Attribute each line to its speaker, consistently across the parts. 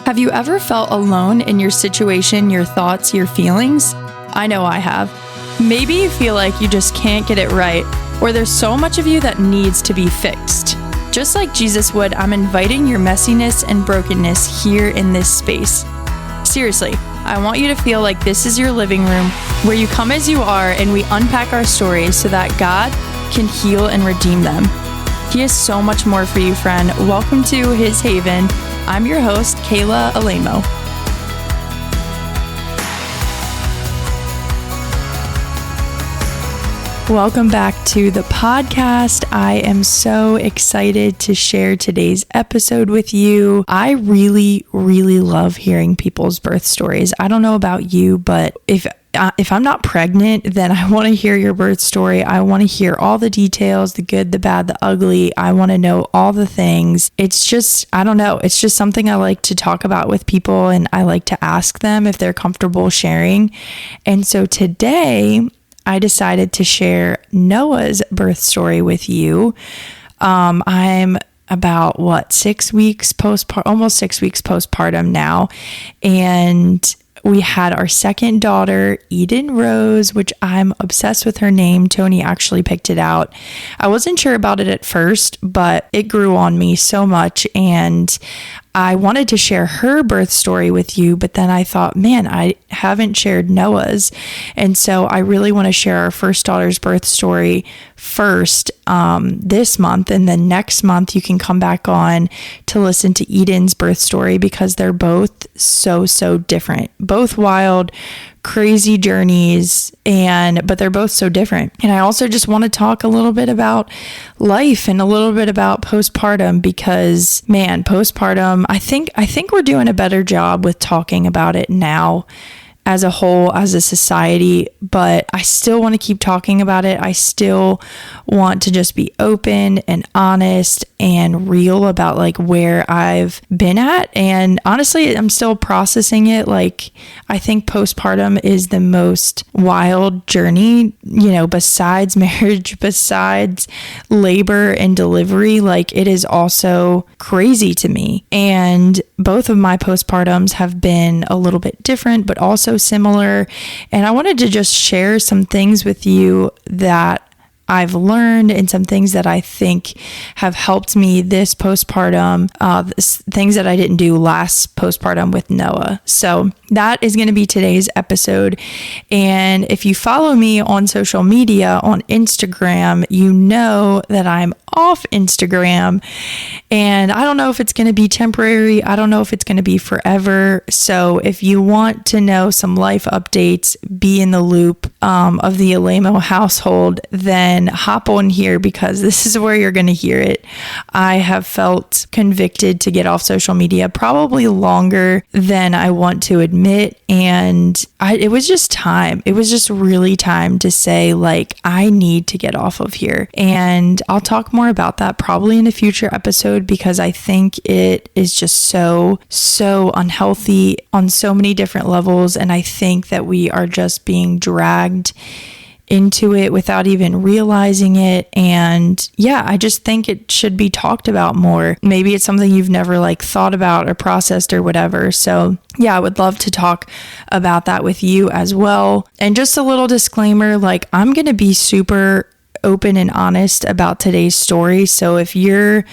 Speaker 1: Have you ever felt alone in your situation, your thoughts, your feelings? I know I have. Maybe you feel like you just can't get it right, or there's so much of you that needs to be fixed. Just like Jesus would, I'm inviting your messiness and brokenness here in this space. Seriously, I want you to feel like this is your living room where you come as you are and we unpack our stories so that God can heal and redeem them. He has so much more for you, friend. Welcome to His Haven. I'm your host, Kayla Alemo. Welcome back to the podcast. I am so excited to share today's episode with you. I really love hearing people's birth stories. I don't know about you, but if I'm not pregnant, then I want to hear your birth story. I want to hear all the details, the good, the bad, the ugly. I want to know all the things. It's just, I don't know. It's just something I like to talk about with people, and I like to ask them if they're comfortable sharing. And so today I decided to share Noah's birth story with you. I'm about almost 6 weeks postpartum now. And we had our second daughter, Eden Rose, which I'm obsessed with her name. Tony actually picked it out. I wasn't sure about it at first, but it grew on me so much. And I wanted to share her birth story with you, but then I thought, man, I haven't shared Noah's. And so I really want to share our first daughter's birth story first this month. And then next month, you can come back on to listen to Eden's birth story because they're both so different. Both wild, crazy journeys, but they're both so different. And I also just want to talk a little bit about life and a little bit about postpartum because, man, postpartum, I think we're doing a better job with talking about it now as a whole, as a society, but I still want to keep talking about it. I still want to just be open and honest and real about like where I've been at. And honestly, I'm still processing it. Like, I think postpartum is the most wild journey, besides marriage, besides labor and delivery. Like, it is also crazy to me. And both of my postpartums have been a little bit different, but also similar. And I wanted to just share some things with you that I've learned and some things that I think have helped me this postpartum, things that I didn't do last postpartum with Noah. So that is going to be today's episode. And if you follow me on social media, on Instagram, you know that I'm off Instagram. And I don't know if it's going to be temporary. I don't know if it's going to be forever. So if you want to know some life updates, be in the loop of the Alemo household, then hop on here because this is where you're going to hear it. I have felt convicted to get off social media probably longer than I want to admit. And it was just time. It was just really time to say, like, I need to get off of here. And I'll talk more about that probably in a future episode because I think it is just so unhealthy on so many different levels. And I think that we are just being dragged into it without even realizing it. And yeah, I just think it should be talked about more. Maybe it's something you've never thought about or processed or whatever. So yeah, I would love to talk about that with you as well. And just a little disclaimer, I'm going to be super open and honest about today's story. So if you're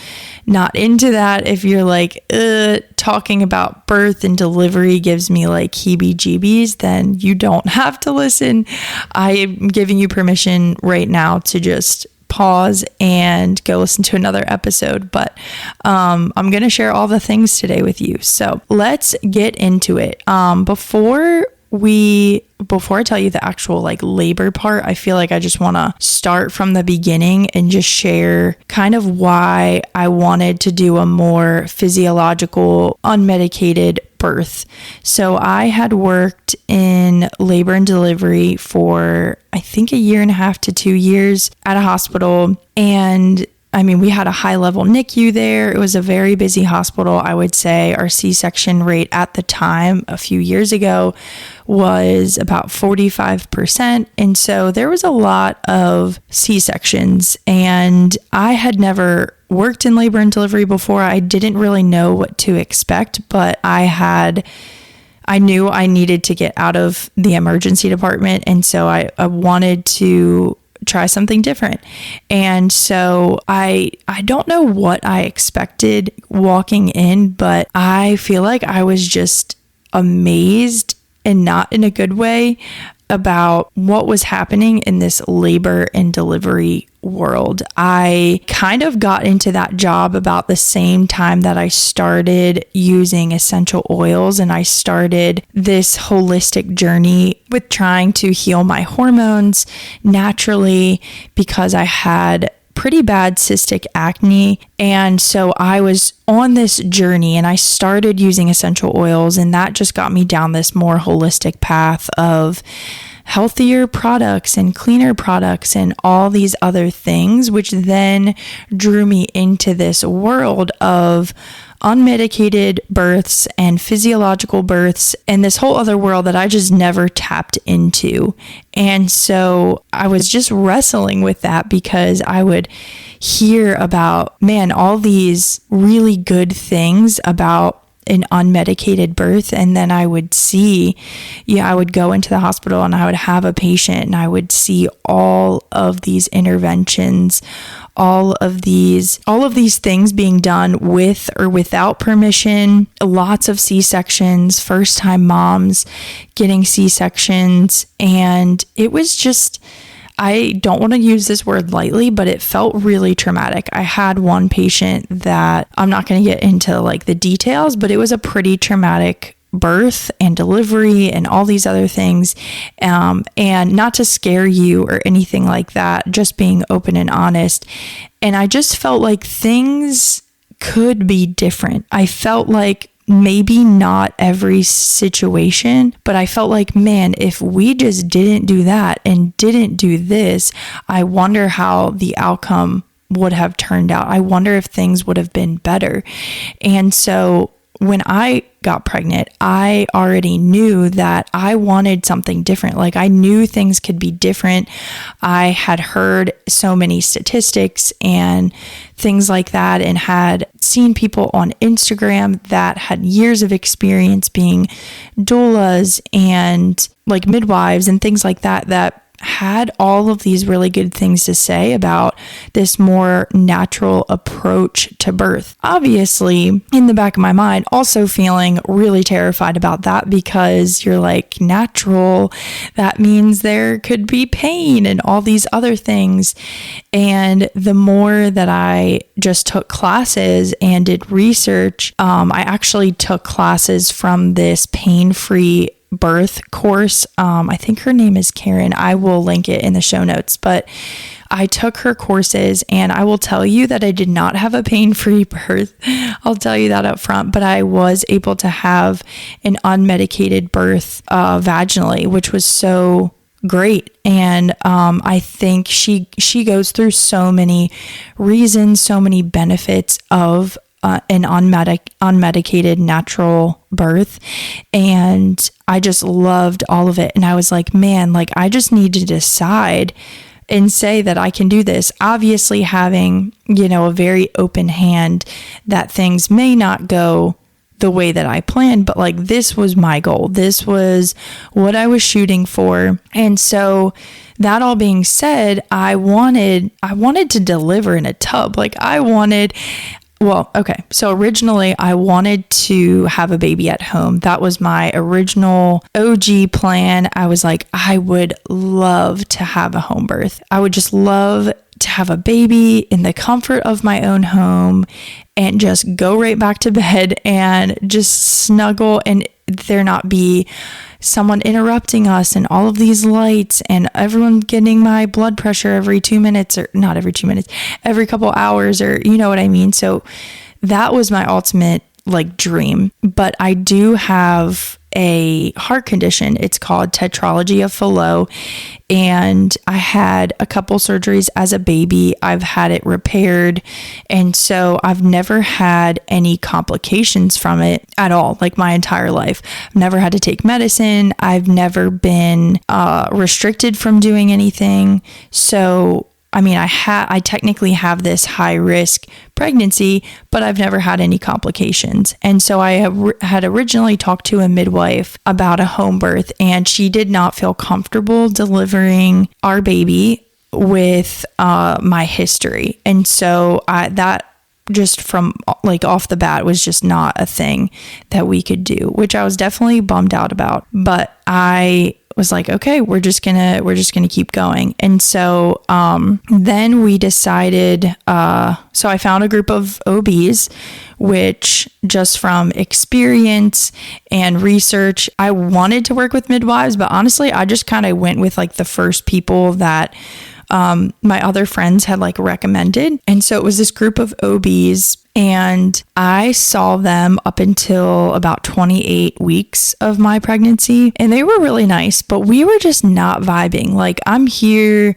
Speaker 1: not into that, if you're talking about birth and delivery gives me heebie-jeebies, then you don't have to listen. I am giving you permission right now to just pause and go listen to another episode. But I'm going to share all the things today with you. So let's get into it. Before I tell you the actual labor part, I feel like I just want to start from the beginning and just share kind of why I wanted to do a more physiological, unmedicated birth. So I had worked in labor and delivery for I think 1.5 to 2 years at a hospital, and we had a high-level NICU there. It was a very busy hospital. I would say our C-section rate at the time, a few years ago, was about 45%. And so there was a lot of C-sections. And I had never worked in labor and delivery before, I didn't really know what to expect, but I knew I needed to get out of the emergency department. And so I wanted to try something different. And so I don't know what I expected walking in, but I feel like I was just amazed, and not in a good way, about what was happening in this labor and delivery world. I kind of got into that job about the same time that I started using essential oils, and I started this holistic journey with trying to heal my hormones naturally, because I had pretty bad cystic acne. And so I was on this journey, and I started using essential oils, and that just got me down this more holistic path of healthier products and cleaner products and all these other things, which then drew me into this world of unmedicated births and physiological births, and this whole other world that I just never tapped into. And so I was just wrestling with that, because I would hear about, man, all these really good things about an unmedicated birth. And then I would see, I would go into the hospital and I would have a patient, and I would see all of these interventions, all of these things being done with or without permission, lots of C-sections, first-time moms getting C-sections. And it was just, I don't want to use this word lightly, but it felt really traumatic. I had one patient that, I'm not going to get into like the details, but it was a pretty traumatic birth and delivery and all these other things. And not to scare you or anything like that, just being open and honest. And I just felt like things could be different. I felt like maybe not every situation, but I felt like, man, if we just didn't do that and didn't do this, I wonder how the outcome would have turned out. I wonder if things would have been better. And so when I got pregnant, I already knew that I wanted something different. Like, I knew things could be different. I had heard so many statistics and things like that, and had seen people on Instagram that had years of experience being doulas and like midwives and things like that, that had all of these really good things to say about this more natural approach to birth. Obviously, in the back of my mind, also feeling really terrified about that, because you're like, natural, that means there could be pain and all these other things. And the more that I just took classes and did research, I actually took classes from this pain-free birth course. I think her name is Karen. I will link it in the show notes, but I took her courses, and I will tell you that I did not have a pain-free birth. I'll tell you that up front, but I was able to have an unmedicated birth vaginally, which was so great. And I think she goes through so many reasons, so many benefits of an unmedicated natural birth. And I just loved all of it. And I was like, man, like, I just need to decide and say that I can do this. Obviously having, a very open hand that things may not go the way that I planned, but like, this was my goal. This was what I was shooting for. And so that all being said, I wanted to deliver in a tub. So originally I wanted to have a baby at home. That was my original OG plan. I was like, I would love to have a home birth. I would just love to have a baby in the comfort of my own home and just go right back to bed and just snuggle, and there not be someone interrupting us and all of these lights and everyone getting my blood pressure every 2 minutes, or not every 2 minutes, every couple hours, or you know what I mean? So that was my ultimate dream. But I do have a heart condition. It's called tetralogy of Fallot, and I had a couple surgeries as a baby. I've had it repaired, and so I've never had any complications from it at all, like my entire life. I've never had to take medicine. I've never been restricted from doing anything. So I technically have this high risk pregnancy, but I've never had any complications. And so I had originally talked to a midwife about a home birth, and she did not feel comfortable delivering our baby with my history. And so that just from like off the bat was just not a thing that we could do, which I was definitely bummed out about. But I was like, okay, we're just gonna keep going. And so then we decided, so I found a group of OBs, which just from experience and research, I wanted to work with midwives, but honestly, I just kind of went with like the first people that my other friends had like recommended. And so it was this group of OBs, and I saw them up until about 28 weeks of my pregnancy, and they were really nice, but we were just not vibing. Like, I'm here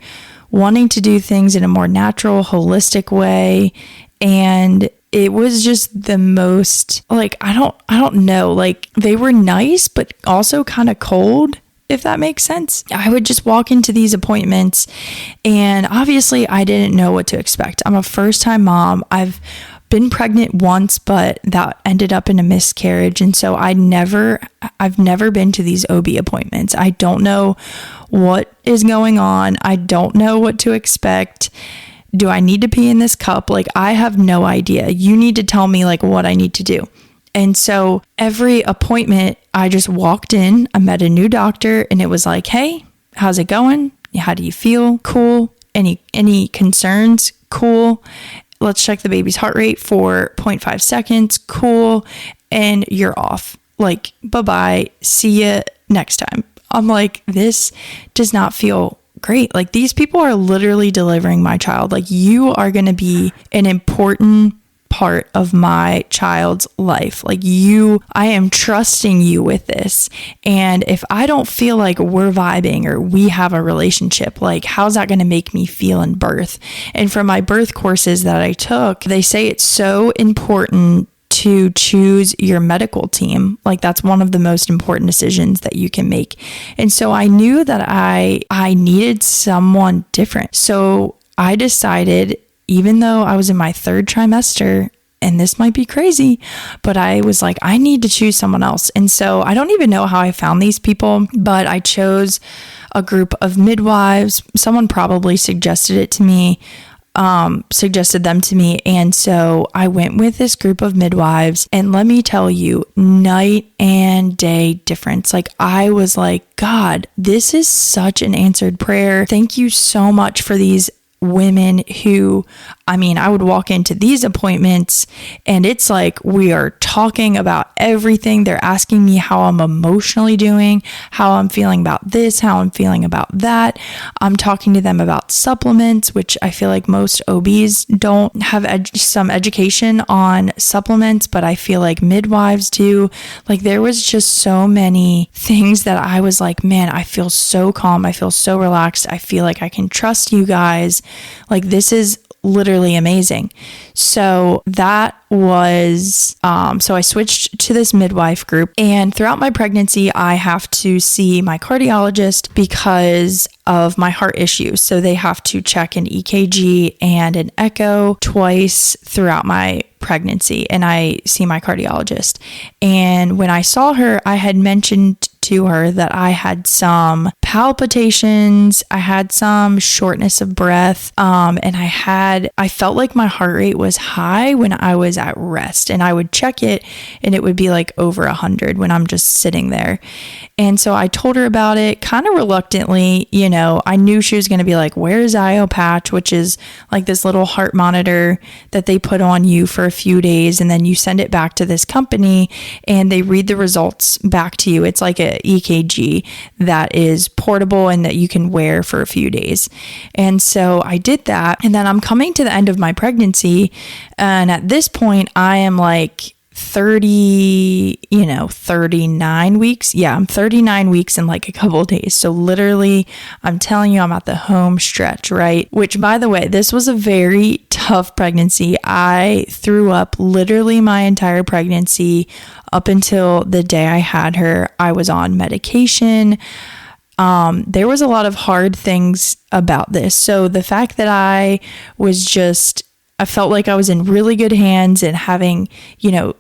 Speaker 1: wanting to do things in a more natural, holistic way, and it was just the most, like, I don't know, like, they were nice, but also kind of cold, if that makes sense. I would just walk into these appointments, and obviously I didn't know what to expect. I'm a first-time mom. I've been pregnant once, but that ended up in a miscarriage. And so I've never been to these OB appointments. I don't know what is going on. I don't know what to expect. Do I need to pee in this cup? Like, I have no idea. You need to tell me like what I need to do. And so every appointment, I just walked in, I met a new doctor, and it was like, hey, how's it going? How do you feel? Cool. Any concerns? Cool. Let's check the baby's heart rate for 0.5 seconds. Cool. And you're off. Like, bye-bye. See you next time. I'm like, this does not feel great. Like, these people are literally delivering my child. Like, you are going to be an important part of my child's life. Like, I am trusting you with this. And if I don't feel like we're vibing or we have a relationship, like, how's that going to make me feel in birth? And from my birth courses that I took, they say it's so important to choose your medical team. Like, that's one of the most important decisions that you can make. And so I knew that I needed someone different. So I decided, even though I was in my third trimester, and this might be crazy, but I was like, I need to choose someone else. And so I don't even know how I found these people, but I chose a group of midwives. Someone probably suggested them to me. And so I went with this group of midwives, and let me tell you, night and day difference. Like, I was like, God, this is such an answered prayer. Thank you so much for these women who, I would walk into these appointments and it's like we are talking about everything. They're asking me how I'm emotionally doing, how I'm feeling about this, how I'm feeling about that. I'm talking to them about supplements, which I feel like most OBs don't have some education on supplements, but I feel like midwives do. Like, there was just so many things that I was like, man, I feel so calm. I feel so relaxed. I feel like I can trust you guys. Like, this is literally amazing. So that was, so I switched to this midwife group, and throughout my pregnancy, I have to see my cardiologist because of my heart issues. So they have to check an EKG and an echo twice throughout my pregnancy, and I see my cardiologist. And when I saw her, I had mentioned to her that I had some palpitations, I had some shortness of breath, and I felt like my heart rate was high when I was at rest, and I would check it and it would be like over 100 when I'm just sitting there. And so I told her about it kind of reluctantly. I knew she was going to be like, where's IOPatch, which is like this little heart monitor that they put on you for a few days, and then you send it back to this company and they read the results back to you. It's like a EKG that is portable and that you can wear for a few days. And so I did that, and then I'm coming to the end of my pregnancy, and at this point I am like 39 weeks. Yeah, I'm 39 weeks in like a couple of days. So literally, I'm telling you, I'm at the home stretch, right? Which, by the way, this was a very tough pregnancy. I threw up literally my entire pregnancy up until the day I had her. I was on medication. there was a lot of hard things about this. So the fact that I felt like I was in really good hands, and having,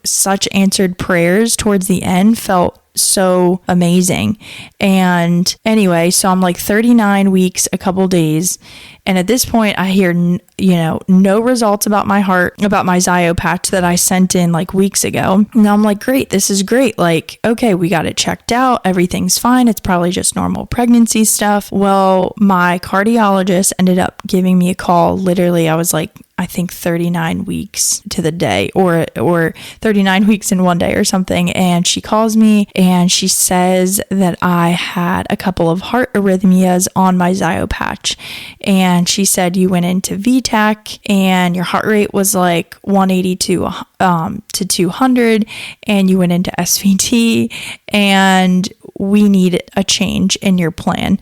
Speaker 1: such answered prayers towards the end felt so amazing. And anyway, so I'm like 39 weeks, a couple days. And at this point I hear, no results about my heart, about my Zio patch that I sent in like weeks ago. Now I'm like, great, this is great. Like, okay, we got it checked out. Everything's fine. It's probably just normal pregnancy stuff. Well, my cardiologist ended up giving me a call. Literally, I was like, I think 39 weeks to the day, or 39 weeks in one day or something. And she calls me and she says that I had a couple of heart arrhythmias on my Zio patch. And she said, you went into VTAC and your heart rate was like 180 to 200, and you went into SVT, and we need a change in your plan,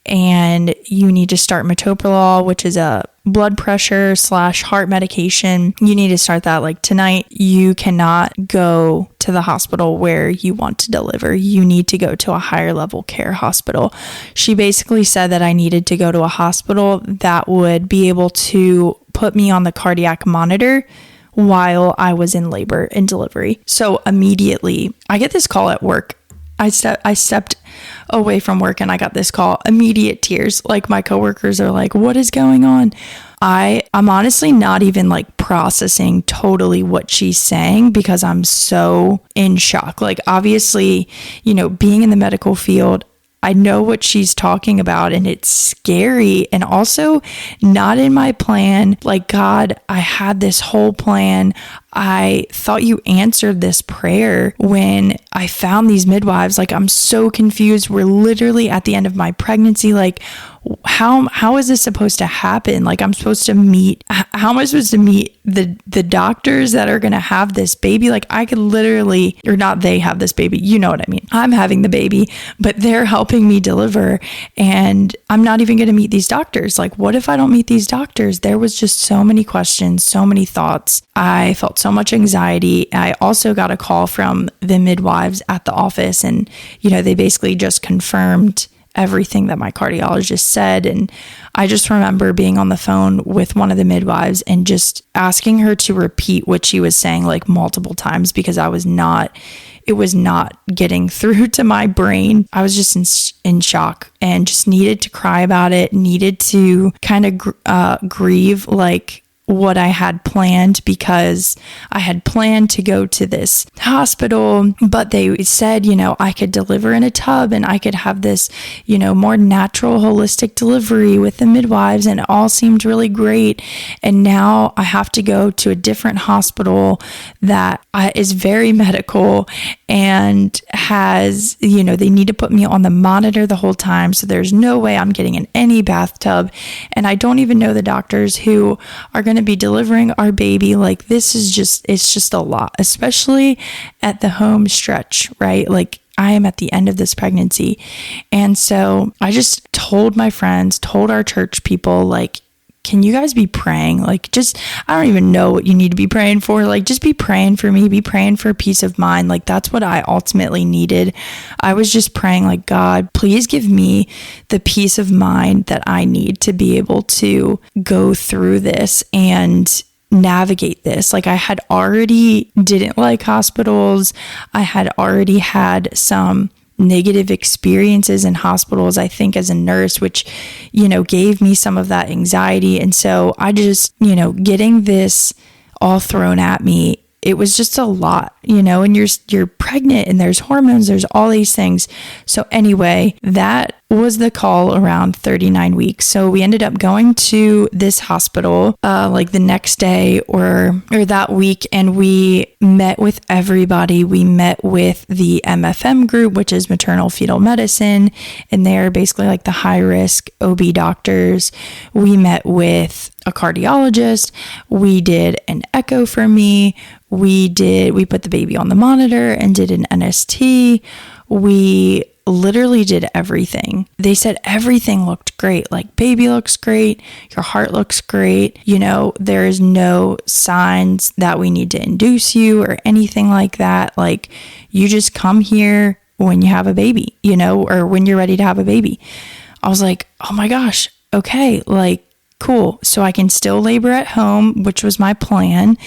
Speaker 1: and you need to start metoprolol, which is a blood pressure / heart medication. You need to start that like tonight. You cannot go to the hospital where you want to deliver. You need to go to a higher level care hospital. She basically said that I needed to go to a hospital that would be able to put me on the cardiac monitor while I was in labor and delivery. So immediately I get this call at work. I stepped away from work and I got this call, immediate tears. Like, my coworkers are like, what is going on? I'm honestly not even like processing totally what she's saying, because I'm so in shock. Like, obviously, being in the medical field, I know what she's talking about, and it's scary, and also not in my plan. Like, God, I had this whole plan. I thought you answered this prayer when I found these midwives. Like, I'm so confused. We're literally at the end of my pregnancy. Like, how is this supposed to happen? Like, how am I supposed to meet the doctors that are going to have this baby? Like, I could literally, or not, they have this baby. You know what I mean? I'm having the baby, but they're helping me deliver, and I'm not even going to meet these doctors. Like, what if I don't meet these doctors? There was just so many questions, so many thoughts. I felt so much anxiety. I also got a call from the midwives at the office, and, they basically just confirmed everything that my cardiologist said. And I just remember being on the phone with one of the midwives and just asking her to repeat what she was saying like multiple times, because it was not getting through to my brain. I was just in shock and just needed to cry about it, needed to kind of grieve like what I had planned, because I had planned to go to this hospital, but they said, I could deliver in a tub and I could have this, more natural, holistic delivery with the midwives, and it all seemed really great. And now I have to go to a different hospital that is very medical and has, they need to put me on the monitor the whole time. So there's no way I'm getting in any bathtub. And I don't even know the doctors who are going to be delivering our baby. Like, it's just a lot, especially at the home stretch, right? Like, I am at the end of this pregnancy. And so I just told my friends, told our church people, like, can you guys be praying? Like, I don't even know what you need to be praying for. Like, just be praying for me, be praying for peace of mind. Like, that's what I ultimately needed. I was just praying, like, God, please give me the peace of mind that I need to be able to go through this and navigate this. Like, I had already didn't like hospitals. I had already had some negative experiences in hospitals, I think, as a nurse, which, gave me some of that anxiety. And so I just, getting this all thrown at me, it was just a lot, and you're pregnant and there's hormones, there's all these things. So anyway, that was the call around 39 weeks. So we ended up going to this hospital like the next day or that week, and we met with everybody. We met with the MFM group, which is maternal fetal medicine, and they're basically like the high risk OB doctors. We met with a cardiologist. We did an echo for me. We put the baby on the monitor and did an NST. We literally did everything. They said everything looked great. Like, baby looks great. Your heart looks great. There is no signs that we need to induce you or anything like that. Like, you just come here when you have a baby, or when you're ready to have a baby. I was like, oh my gosh, okay, like, cool. So I can still labor at home, which was my plan,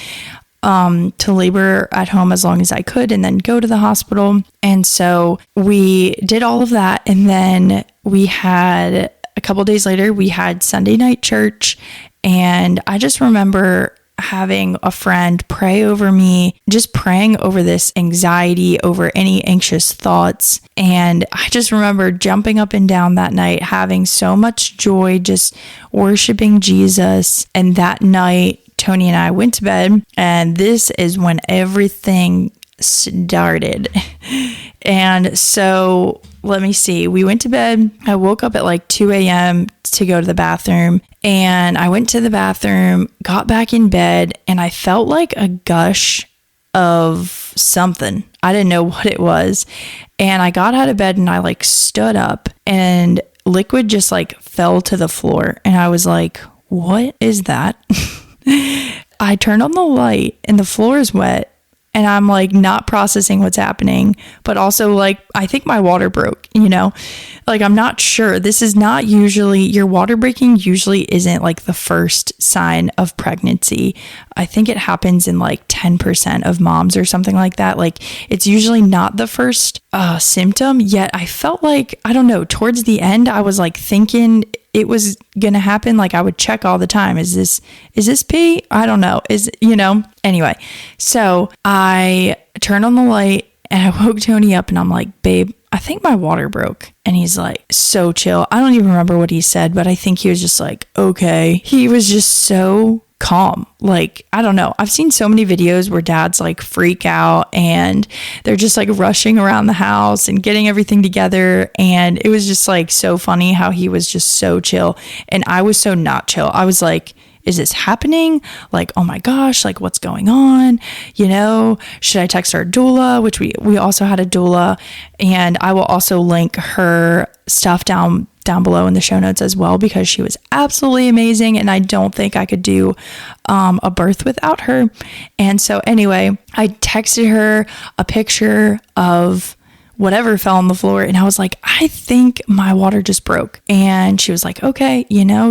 Speaker 1: to labor at home as long as I could and then go to the hospital. And so we did all of that. And then we had a couple days later, we had Sunday night church. And I just remember having a friend pray over me, just praying over this anxiety, over any anxious thoughts. And I just remember jumping up and down that night, having so much joy, just worshiping Jesus. And that night, Tony and I went to bed, and this is when everything started. And so let me see. We went to bed. I woke up at like 2 a.m. to go to the bathroom, and I went to the bathroom, got back in bed, and I felt like a gush of something. I didn't know what it was. And I got out of bed and I like stood up, and liquid just like fell to the floor. And I was like, what is that? I turned on the light and the floor is wet. And I'm like not processing what's happening, but also like, I think my water broke, like, I'm not sure. This is not usually, your water breaking usually isn't like the first sign of pregnancy. I think it happens in like 10% of moms or something like that. Like, it's usually not the first symptom, yet I felt like, I don't know, towards the end, I was like thinking it was going to happen. Like, I would check all the time. Is this pee? I don't know. Anyway, so I turned on the light and I woke Tony up and I'm like, babe, I think my water broke. And he's like, so chill. I don't even remember what he said, but I think he was just like, okay. He was just so calm. Like, I don't know. I've seen so many videos where dads like freak out and they're just like rushing around the house and getting everything together. And it was just like so funny how he was just so chill. And I was so not chill. I was like, is this happening? Like, oh my gosh, like what's going on? Should I text our doula? Which we also had a doula, and I will also link her stuff down below in the show notes as well, because she was absolutely amazing. And I don't think I could do a birth without her. And so anyway, I texted her a picture of whatever fell on the floor. And I was like, I think my water just broke. And she was like, okay,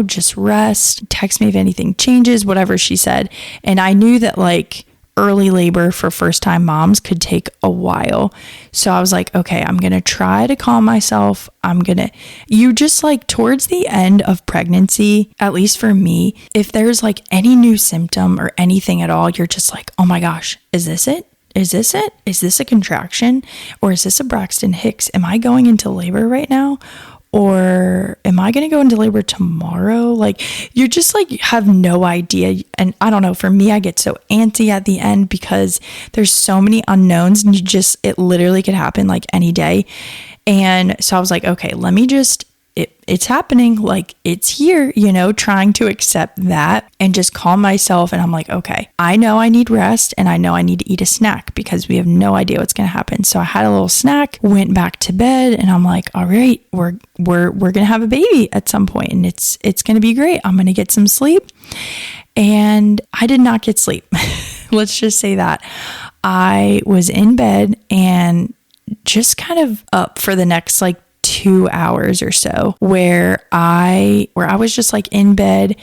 Speaker 1: just rest. Text me if anything changes, whatever she said. And I knew that like early labor for first time moms could take a while. So I was like, okay, I'm going to try to calm myself. You just like towards the end of pregnancy, at least for me, if there's like any new symptom or anything at all, you're just like, oh my gosh, is this it? Is this it? Is this a contraction? Or is this a Braxton Hicks? Am I going into labor right now? Or am I going to go into labor tomorrow? Like, you just like have no idea. And I don't know, for me, I get so antsy at the end because there's so many unknowns, and it literally could happen like any day. And so I was like, okay, let me just, it's happening, like it's here, trying to accept that and just calm myself. And I'm like, okay, I know I need rest, and I know I need to eat a snack because we have no idea what's going to happen. So I had a little snack, went back to bed, and I'm like, all right, we're going to have a baby at some point, and it's going to be great. I'm going to get some sleep. And I did not get sleep. Let's just say that. I was in bed and just kind of up for the next like 2 hours or so, where I was just like in bed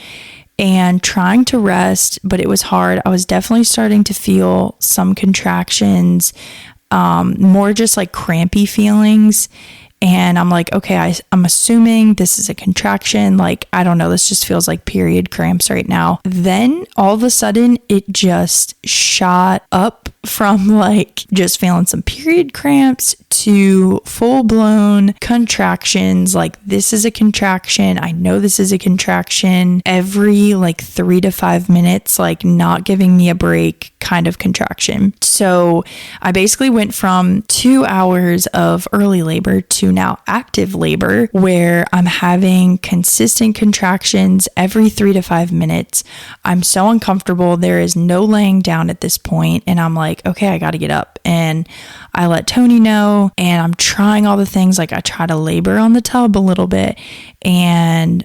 Speaker 1: and trying to rest, but it was hard. I was definitely starting to feel some contractions, more just like crampy feelings. And I'm like, okay, I'm assuming this is a contraction. Like, I don't know, this just feels like period cramps right now. Then all of a sudden it just shot up from like just feeling some period cramps to full-blown contractions. Like, this is a contraction. I know this is a contraction. Every like 3 to 5 minutes, like not giving me a break kind of contraction. So I basically went from 2 hours of early labor to now active labor, where I'm having consistent contractions every 3 to 5 minutes. I'm so uncomfortable. There is no laying down at this point. And I'm like, okay, I got to get up. And and I let Tony know, and I'm trying all the things. Like I try to labor on the tub a little bit, and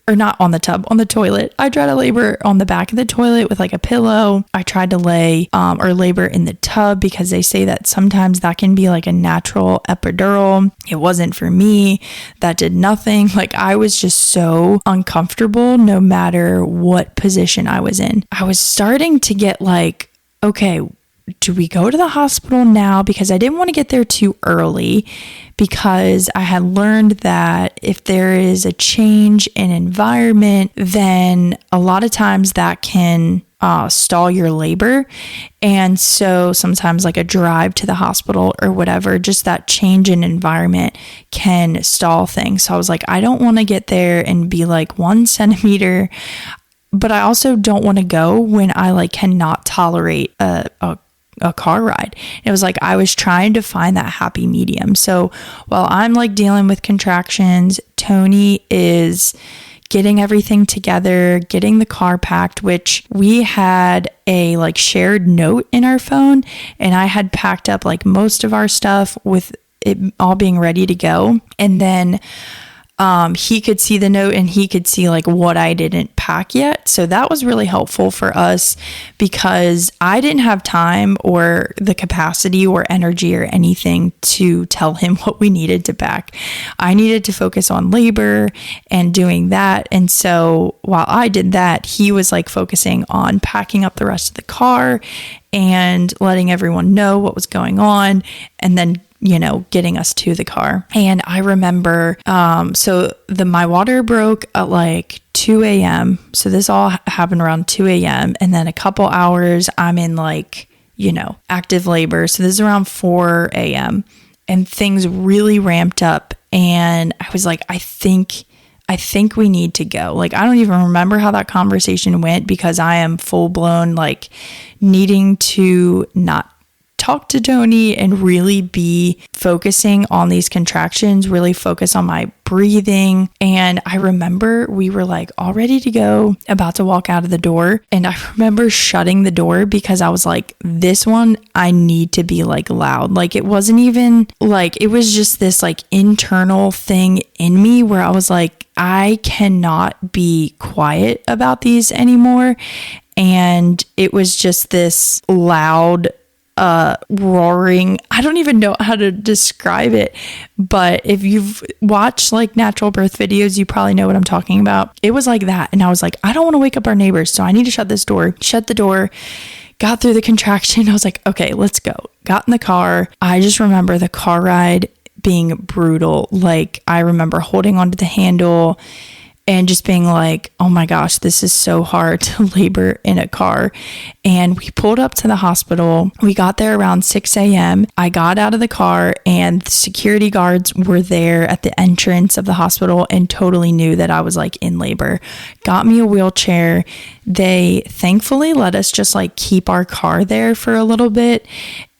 Speaker 1: not on the tub, on the toilet. I try to labor on the back of the toilet with like a pillow. I tried to lay or labor in the tub because they say that sometimes that can be like a natural epidural. It wasn't for me. That did nothing. Like I was just so uncomfortable no matter what position I was in. I was starting to get like, okay, do we go to the hospital now? Because I didn't want to get there too early, because I had learned that if there is a change in environment, then a lot of times that can stall your labor. And so sometimes like a drive to the hospital or whatever, just that change in environment can stall things. So I was like, I don't want to get there and be like 1 centimeter, but I also don't want to go when I like cannot tolerate a car ride. It was like I was trying to find that happy medium. So while I'm like dealing with contractions, Tony is getting everything together, getting the car packed, which we had a like shared note in our phone, and I had packed up like most of our stuff with it all being ready to go. And then he could see the note and he could see like what I didn't pack yet. So that was really helpful for us because I didn't have time or the capacity or energy or anything to tell him what we needed to pack. I needed to focus on labor and doing that. And so while I did that, he was like focusing on packing up the rest of the car and letting everyone know what was going on, and then getting us to the car. And I remember, my water broke at like 2 a.m. So this all happened around 2 a.m. And then a couple hours, I'm in like, active labor. So this is around 4 a.m. and things really ramped up. And I was like, I think we need to go. Like, I don't even remember how that conversation went because I am full blown, like needing to not talk to Tony and really be focusing on these contractions, really focus on my breathing. And I remember we were like all ready to go, about to walk out of the door. And I remember shutting the door because I was like, this one, I need to be like loud. Like it wasn't even like, it was just this like internal thing in me where I was like, I cannot be quiet about these anymore. And it was just this loud roaring. I don't even know how to describe it, but if you've watched like natural birth videos, you probably know what I'm talking about. It was like that. And I was like, I don't want to wake up our neighbors, so I need to shut this door. Shut the door, got through the contraction. I was like, okay, let's go. Got in the car. I just remember the car ride being brutal. Like I remember holding onto the handle and just being like, oh my gosh, this is so hard to labor in a car. And we pulled up to the hospital. We got there around 6 a.m. I got out of the car and the security guards were there at the entrance of the hospital and totally knew that I was like in labor. Got me a wheelchair. They thankfully let us just like keep our car there for a little bit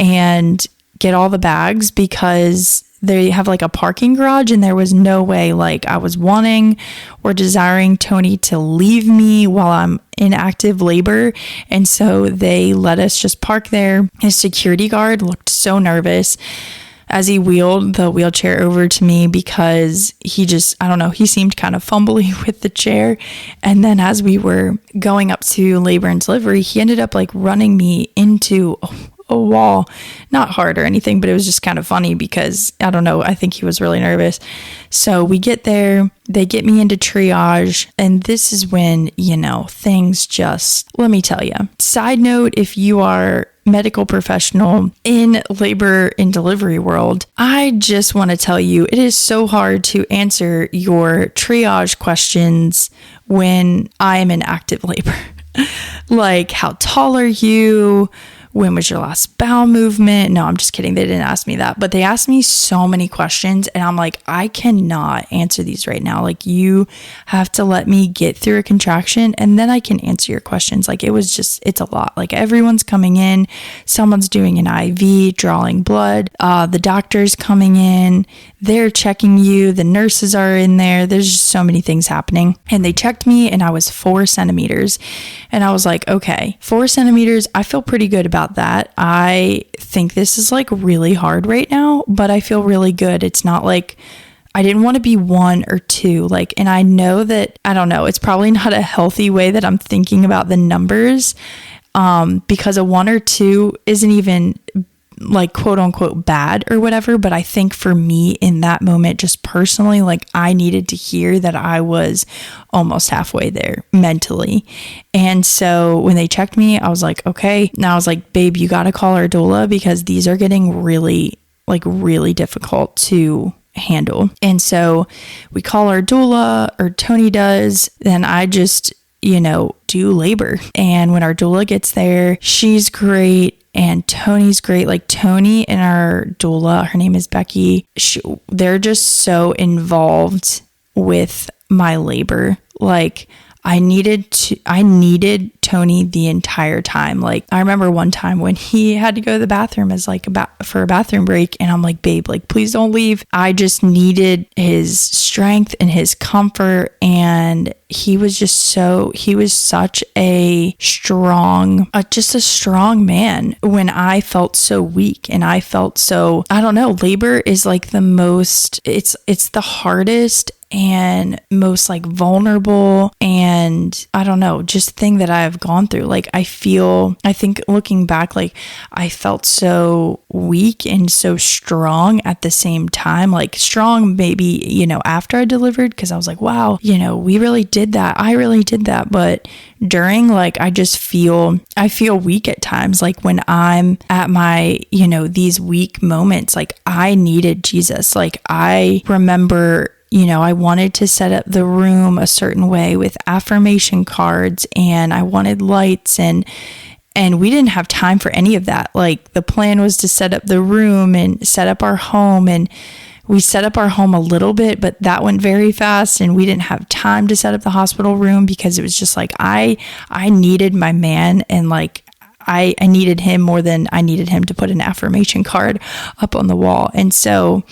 Speaker 1: and get all the bags because they have like a parking garage and there was no way like I was wanting or desiring Tony to leave me while I'm in active labor. And so they let us just park there. His security guard looked so nervous as he wheeled the wheelchair over to me because he just, I don't know, he seemed kind of fumbly with the chair. And then as we were going up to labor and delivery, he ended up like running me into a wall, not hard or anything, but it was just kind of funny because I don't know, I think he was really nervous. So we get there, they get me into triage, and this is when, things just, let me tell you. Side note, if you are medical professional in labor and delivery world, I just want to tell you, it is so hard to answer your triage questions when I am in active labor. Like, how tall are you? When was your last bowel movement? No, I'm just kidding. They didn't ask me that, but they asked me so many questions and I'm like, I cannot answer these right now. Like you have to let me get through a contraction and then I can answer your questions. Like it's a lot. Like everyone's coming in, someone's doing an IV, drawing blood, the doctor's coming in, they're checking you, the nurses are in there. There's just so many things happening. And they checked me and I was 4 centimeters. And I was like, okay, 4 centimeters. I feel pretty good about about that. I think this is like really hard right now, but I feel really good. It's not like I didn't want to be 1 or 2. Like, and I know that, I don't know, it's probably not a healthy way that I'm thinking about the numbers, because a 1 or 2 isn't even like quote unquote bad or whatever. But I think for me in that moment, just personally, like I needed to hear that I was almost halfway there mentally. And so when they checked me, I was like, okay. Now I was like, babe, you got to call our doula because these are getting really difficult to handle. And so we call our doula, or Tony does, then I just, do labor. And when our doula gets there, she's great. And Tony's great. Like Tony and our doula, her name is Becky, they're just so involved with my labor. Like I needed Tony the entire time. Like I remember one time when he had to go to the bathroom as like for a bathroom break, and I'm like, babe, like please don't leave. I just needed his strength and his comfort, and he was such a strong man when I felt so weak, and I felt so, I don't know, labor is like the most, it's the hardest and most like vulnerable, and I don't know, just thing that I've gone through. Like I think looking back, like I felt so weak and so strong at the same time. Like strong maybe, after I delivered, because I was like, wow, we really did that. I really did that. But during, like, I feel weak at times. Like when I'm at my, these weak moments, like I needed Jesus. Like I remember, I wanted to set up the room a certain way with affirmation cards, and I wanted lights, and we didn't have time for any of that. Like the plan was to set up the room and set up our home, and we set up our home a little bit, but that went very fast, and we didn't have time to set up the hospital room because it was just like I needed my man, and like I needed him more than I needed him to put an affirmation card up on the wall. And so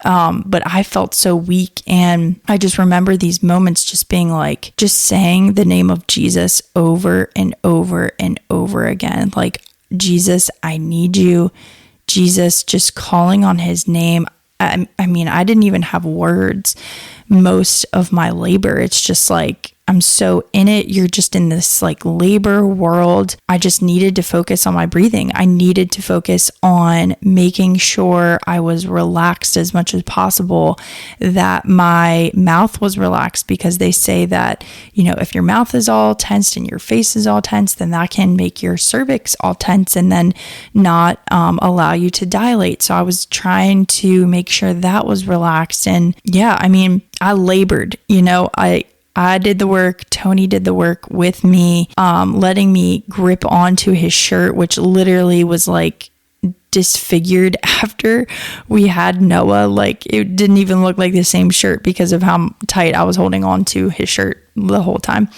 Speaker 1: but I felt so weak, and I just remember these moments just being like, just saying the name of Jesus over and over and over again. Like, Jesus, I need you. Jesus, just calling on his name. I mean, I didn't even have words most of my labor. It's just like, I'm so in it. You're just in this like labor world. I just needed to focus on my breathing. I needed to focus on making sure I was relaxed as much as possible, that my mouth was relaxed, because they say that, if your mouth is all tensed and your face is all tense, then that can make your cervix all tense and then not allow you to dilate. So I was trying to make sure that was relaxed. And yeah, I mean, I labored, I did the work. Tony did the work with me, letting me grip onto his shirt, which literally was like disfigured after we had Noah. Like it didn't even look like the same shirt because of how tight I was holding on to his shirt the whole time.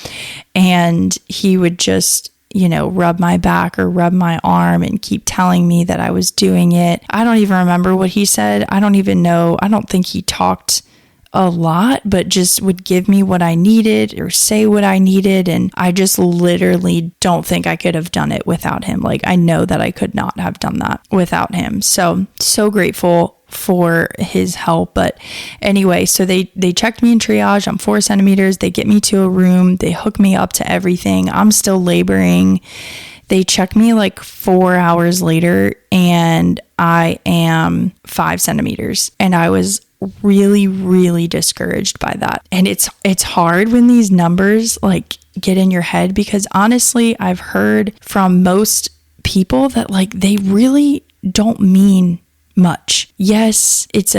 Speaker 1: And he would just, rub my back or rub my arm and keep telling me that I was doing it. I don't even remember what he said. I don't even know. I don't think he talked a lot, but just would give me what I needed or say what I needed. And I just literally don't think I could have done it without him. Like I know that I could not have done that without him. So grateful for his help. But anyway, so they checked me in triage. I'm 4 centimeters. They get me to a room. They hook me up to everything. I'm still laboring. They checked me like 4 hours later, and I am 5 centimeters. And I was really, really discouraged by that. And it's hard when these numbers like get in your head, because honestly, I've heard from most people that like they really don't mean much. Yes, it's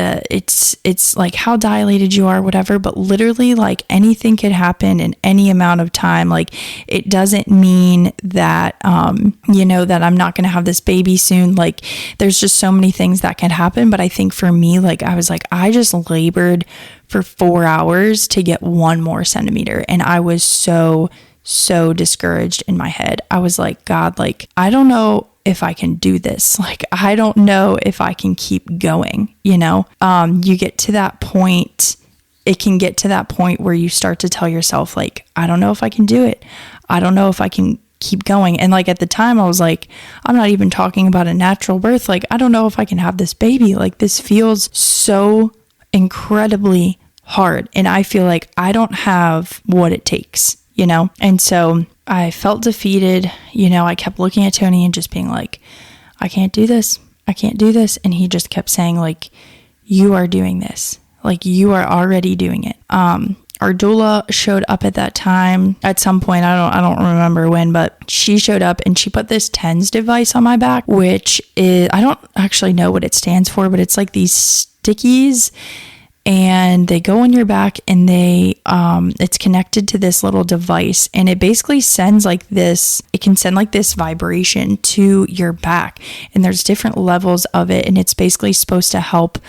Speaker 1: like how dilated you are, whatever, but literally like anything could happen in any amount of time. Like it doesn't mean that that I'm not going to have this baby soon. Like there's just so many things that can happen. But I think for me, like I was like, I just labored for 4 hours to get 1 more centimeter, and I was so discouraged in my head. I was like, God, like I don't know if I can do this. Like, I don't know if I can keep going, you get to that point. It can get to that point where you start to tell yourself like, I don't know if I can do it. I don't know if I can keep going. And like at the time I was like, I'm not even talking about a natural birth. Like, I don't know if I can have this baby. Like, this feels so incredibly hard. And I feel like I don't have what it takes, you know? And so I felt defeated. You know, I kept looking at Tony and just being like, I can't do this. I can't do this. And he just kept saying like, you are doing this. Like, you are already doing it. Our doula showed up at that time at some point. I don't remember when, but she showed up and she put this TENS device on my back, which is, I don't actually know what it stands for, but it's like these stickies, and they go on your back, and it's connected to this little device, and it basically sends like this, it can send like this vibration to your back, and there's different levels of it, and it's basically supposed to help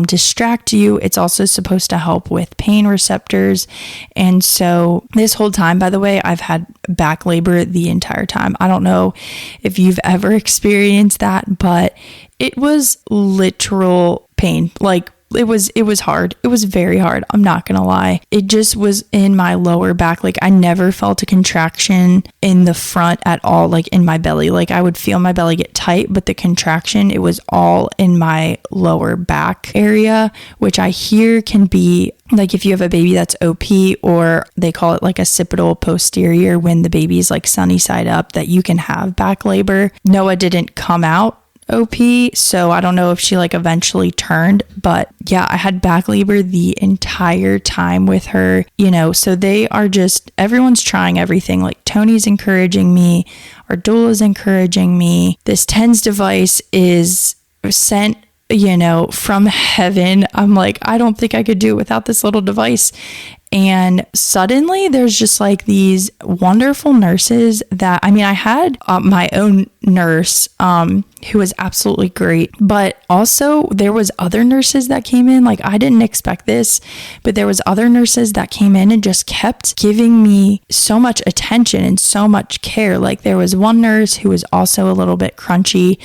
Speaker 1: distract you. It's also supposed to help with pain receptors. And so this whole time, by the way, I've had back labor the entire time. I don't know if you've ever experienced that, but it was literal pain. Like, it was hard. It was very hard. I'm not going to lie. It just was in my lower back. Like, I never felt a contraction in the front at all, like in my belly. Like, I would feel my belly get tight, but the contraction, it was all in my lower back area, which I hear can be like if you have a baby that's OP, or they call it like occipital posterior, when the baby's like sunny side up, that you can have back labor. Noah didn't come out OP, so I don't know if she like eventually turned, but yeah, I had back labor the entire time with her, you know. So they are just, everyone's trying everything. Like, Tony's encouraging me, our doula's encouraging me. This TENS device is sent, you know, from heaven. I'm like, I don't think I could do it without this little device. And suddenly there's just like these wonderful nurses that, I mean, I had my own nurse who was absolutely great, but also there was other nurses that came in. Like, I didn't expect this, but there was other nurses that came in and just kept giving me so much attention and so much care. Like, there was one nurse who was also a little bit crunchy,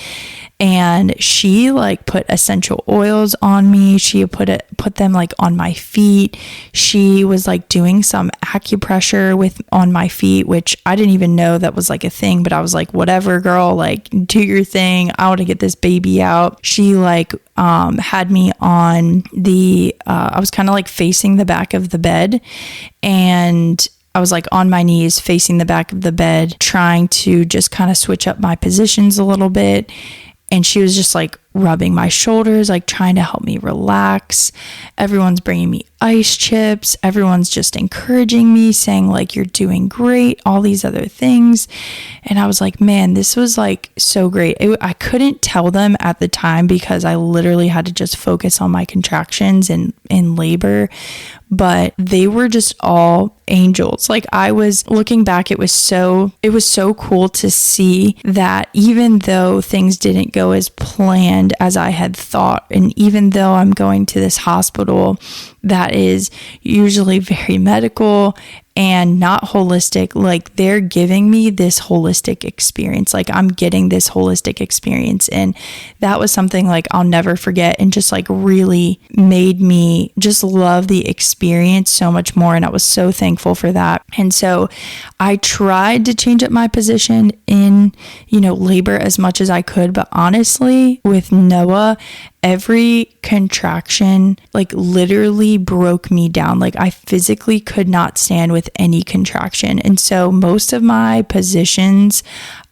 Speaker 1: and she like put essential oils on me. She put them like on my feet. She was like doing some acupressure on my feet, which I didn't even know that was like a thing, but I was like, whatever, girl, like, do your thing. I want to get this baby out. She like had me on I was kind of like facing the back of the bed, and I was like on my knees facing the back of the bed, trying to just kind of switch up my positions a little bit. And she was just like rubbing my shoulders, like trying to help me relax. Everyone's bringing me ice chips. Everyone's just encouraging me, saying like, you're doing great, all these other things. And I was like, man, this was like so great. I couldn't tell them at the time because I literally had to just focus on my contractions and in labor. But they were just all angels. Like, I was looking back, it was so cool to see that even though things didn't go as planned as I had thought, and even though I'm going to this hospital that is usually very medical and not holistic, like, they're giving me this holistic experience. Like, I'm getting this holistic experience. And that was something like I'll never forget, and just like really made me just love the experience so much more. And I was so thankful for that. And so I tried to change up my position in, you know, labor as much as I could. But honestly, with Noah, every contraction like literally broke me down. Like, I physically could not stand with any contraction. And so most of my positions,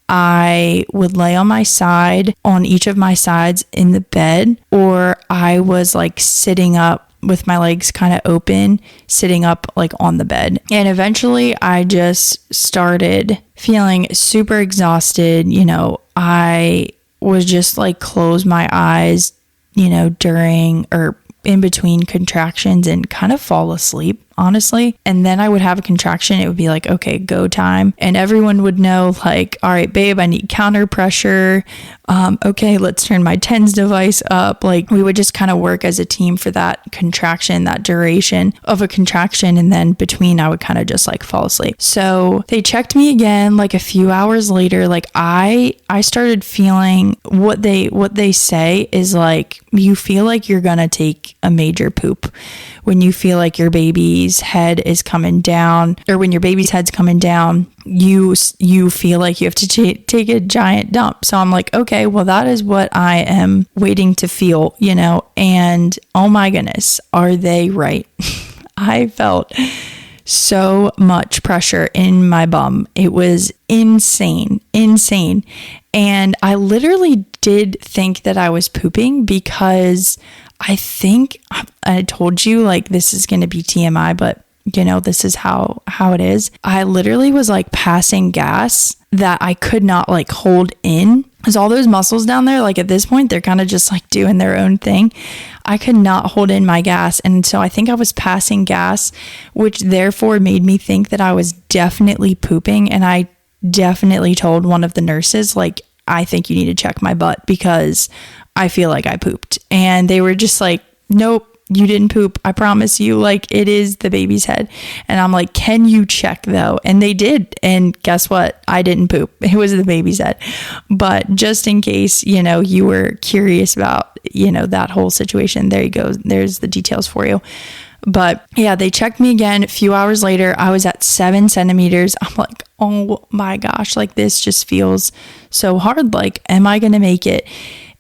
Speaker 1: I would lay on my side, on each of my sides in the bed, or I was like sitting up with my legs kind of open, sitting up like on the bed. And eventually I just started feeling super exhausted. You know, I was just like close my eyes, you know, during or in between contractions and kind of fall asleep, honestly. And then I would have a contraction. It would be like, okay, go time. And everyone would know like, all right, babe, I need counter pressure. Okay, let's turn my TENS device up. Like, we would just kind of work as a team for that contraction, that duration of a contraction. And then between, I would kind of just like fall asleep. So they checked me again, like a few hours later. Like, I started feeling what they say is like, you feel like you're gonna take a major poop when you feel like your baby baby's head is coming down, or when your baby's head's coming down, you feel like you have to take a giant dump. So I'm like, okay, well, that is what I am waiting to feel, and oh my goodness, are they right? I felt so much pressure in my bum. It was insane. And I literally did think that I was pooping, because I think I told you, like, this is going to be TMI, but this is how it is. I literally was like passing gas that I could not like hold in, because all those muscles down there, like at this point, they're kind of just like doing their own thing. I could not hold in my gas. And so I think I was passing gas, which therefore made me think that I was definitely pooping. And I definitely told one of the nurses, like, I think you need to check my butt, because I feel like I pooped. And they were just like, nope, you didn't poop. I promise you, like, it is the baby's head. And I'm like, can you check though? And they did. And guess what? I didn't poop. It was the baby's head. But just in case, you were curious about, that whole situation, there you go. There's the details for you. But yeah, they checked me again. A few hours later, I was at 7 centimeters. I'm like, oh my gosh, like this just feels so hard. Like, am I going to make it?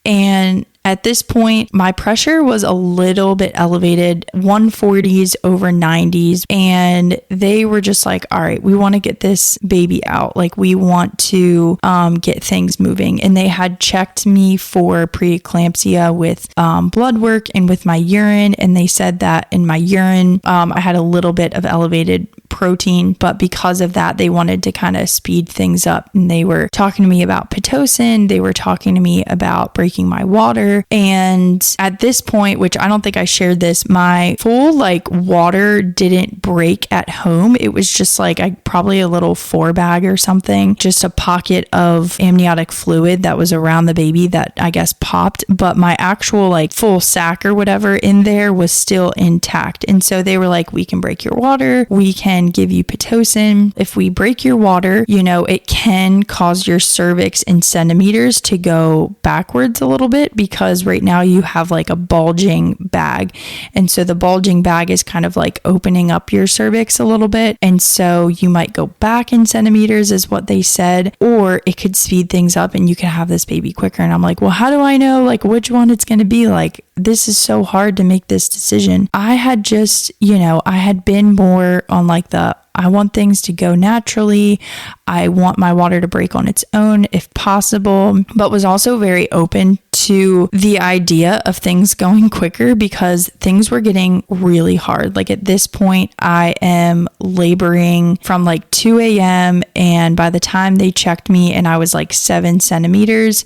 Speaker 1: And at this point, my pressure was a little bit elevated, 140s over 90s. And they were just like, all right, we want to get this baby out. Like, we want to get things moving. And they had checked me for preeclampsia with blood work and with my urine. And they said that in my urine, I had a little bit of elevated protein, but because of that, they wanted to kind of speed things up. And they were talking to me about Pitocin. They were talking to me about breaking my water. And at this point, which I don't think I shared this, my full like water didn't break at home. It was just like probably a little 4-bag or something, just a pocket of amniotic fluid that was around the baby that I guess popped. But my actual like full sack or whatever in there was still intact. And so they were like, we can break your water. We can give you Pitocin. If we break your water, it can cause your cervix in centimeters to go backwards a little bit, because right now you have like a bulging bag. And so the bulging bag is kind of like opening up your cervix a little bit. And so you might go back in centimeters is what they said, or it could speed things up and you can have this baby quicker. And I'm like, well, how do I know like which one it's going to be? Like, this is so hard to make this decision. I had just, I had been more on like I want things to go naturally. I want my water to break on its own if possible, but was also very open to the idea of things going quicker, because things were getting really hard. Like at this point, I am laboring from like 2 a.m. and by the time they checked me and I was like 7 centimeters,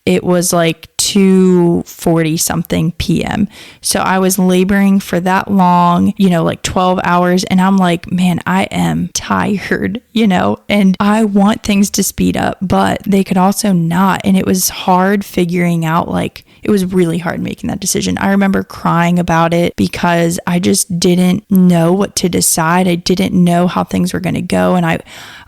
Speaker 1: it was like 2:40 something p.m. So I was laboring for that long, like 12 hours. And I'm like, man, I am tired, and I want things to speed up, but they could also not. And it was hard figuring out, like, it was really hard making that decision. I remember crying about it because I just didn't know what to decide. I didn't know how things were going to go. And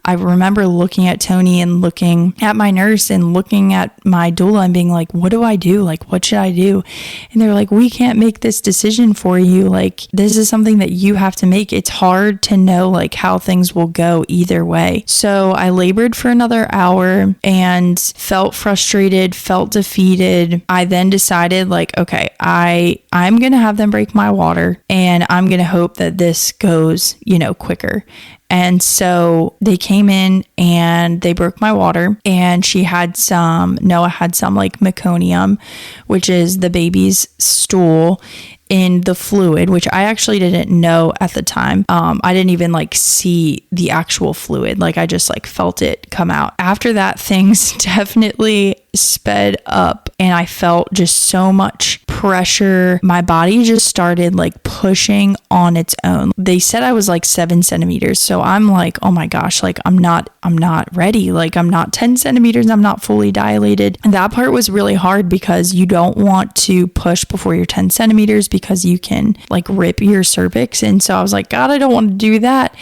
Speaker 1: I remember looking at Tony and looking at my nurse and looking at my doula and being like, what do I do? Like, what should I do? And they're like, we can't make this decision for you. Like, this is something that you have to make. It's hard to know like how things will go either way. So I labored for another hour and felt frustrated, felt defeated. I then decided like, okay, I'm going to have them break my water and I'm going to hope that this goes, quicker. And so they came in and they broke my water, and Noah had some like meconium, which is the baby's stool, in the fluid, which I actually didn't know at the time. I didn't even like see the actual fluid. Like I just like felt it come out. After that, things definitely sped up and I felt just so much pressure. My body just started like pushing on its own. They said I was like 7 centimeters. So I'm like, oh my gosh, like I'm not ready. Like I'm not 10 centimeters. I'm not fully dilated. And that part was really hard because you don't want to push before you're 10 centimeters because you can like rip your cervix. And so I was like, God, I don't want to do that.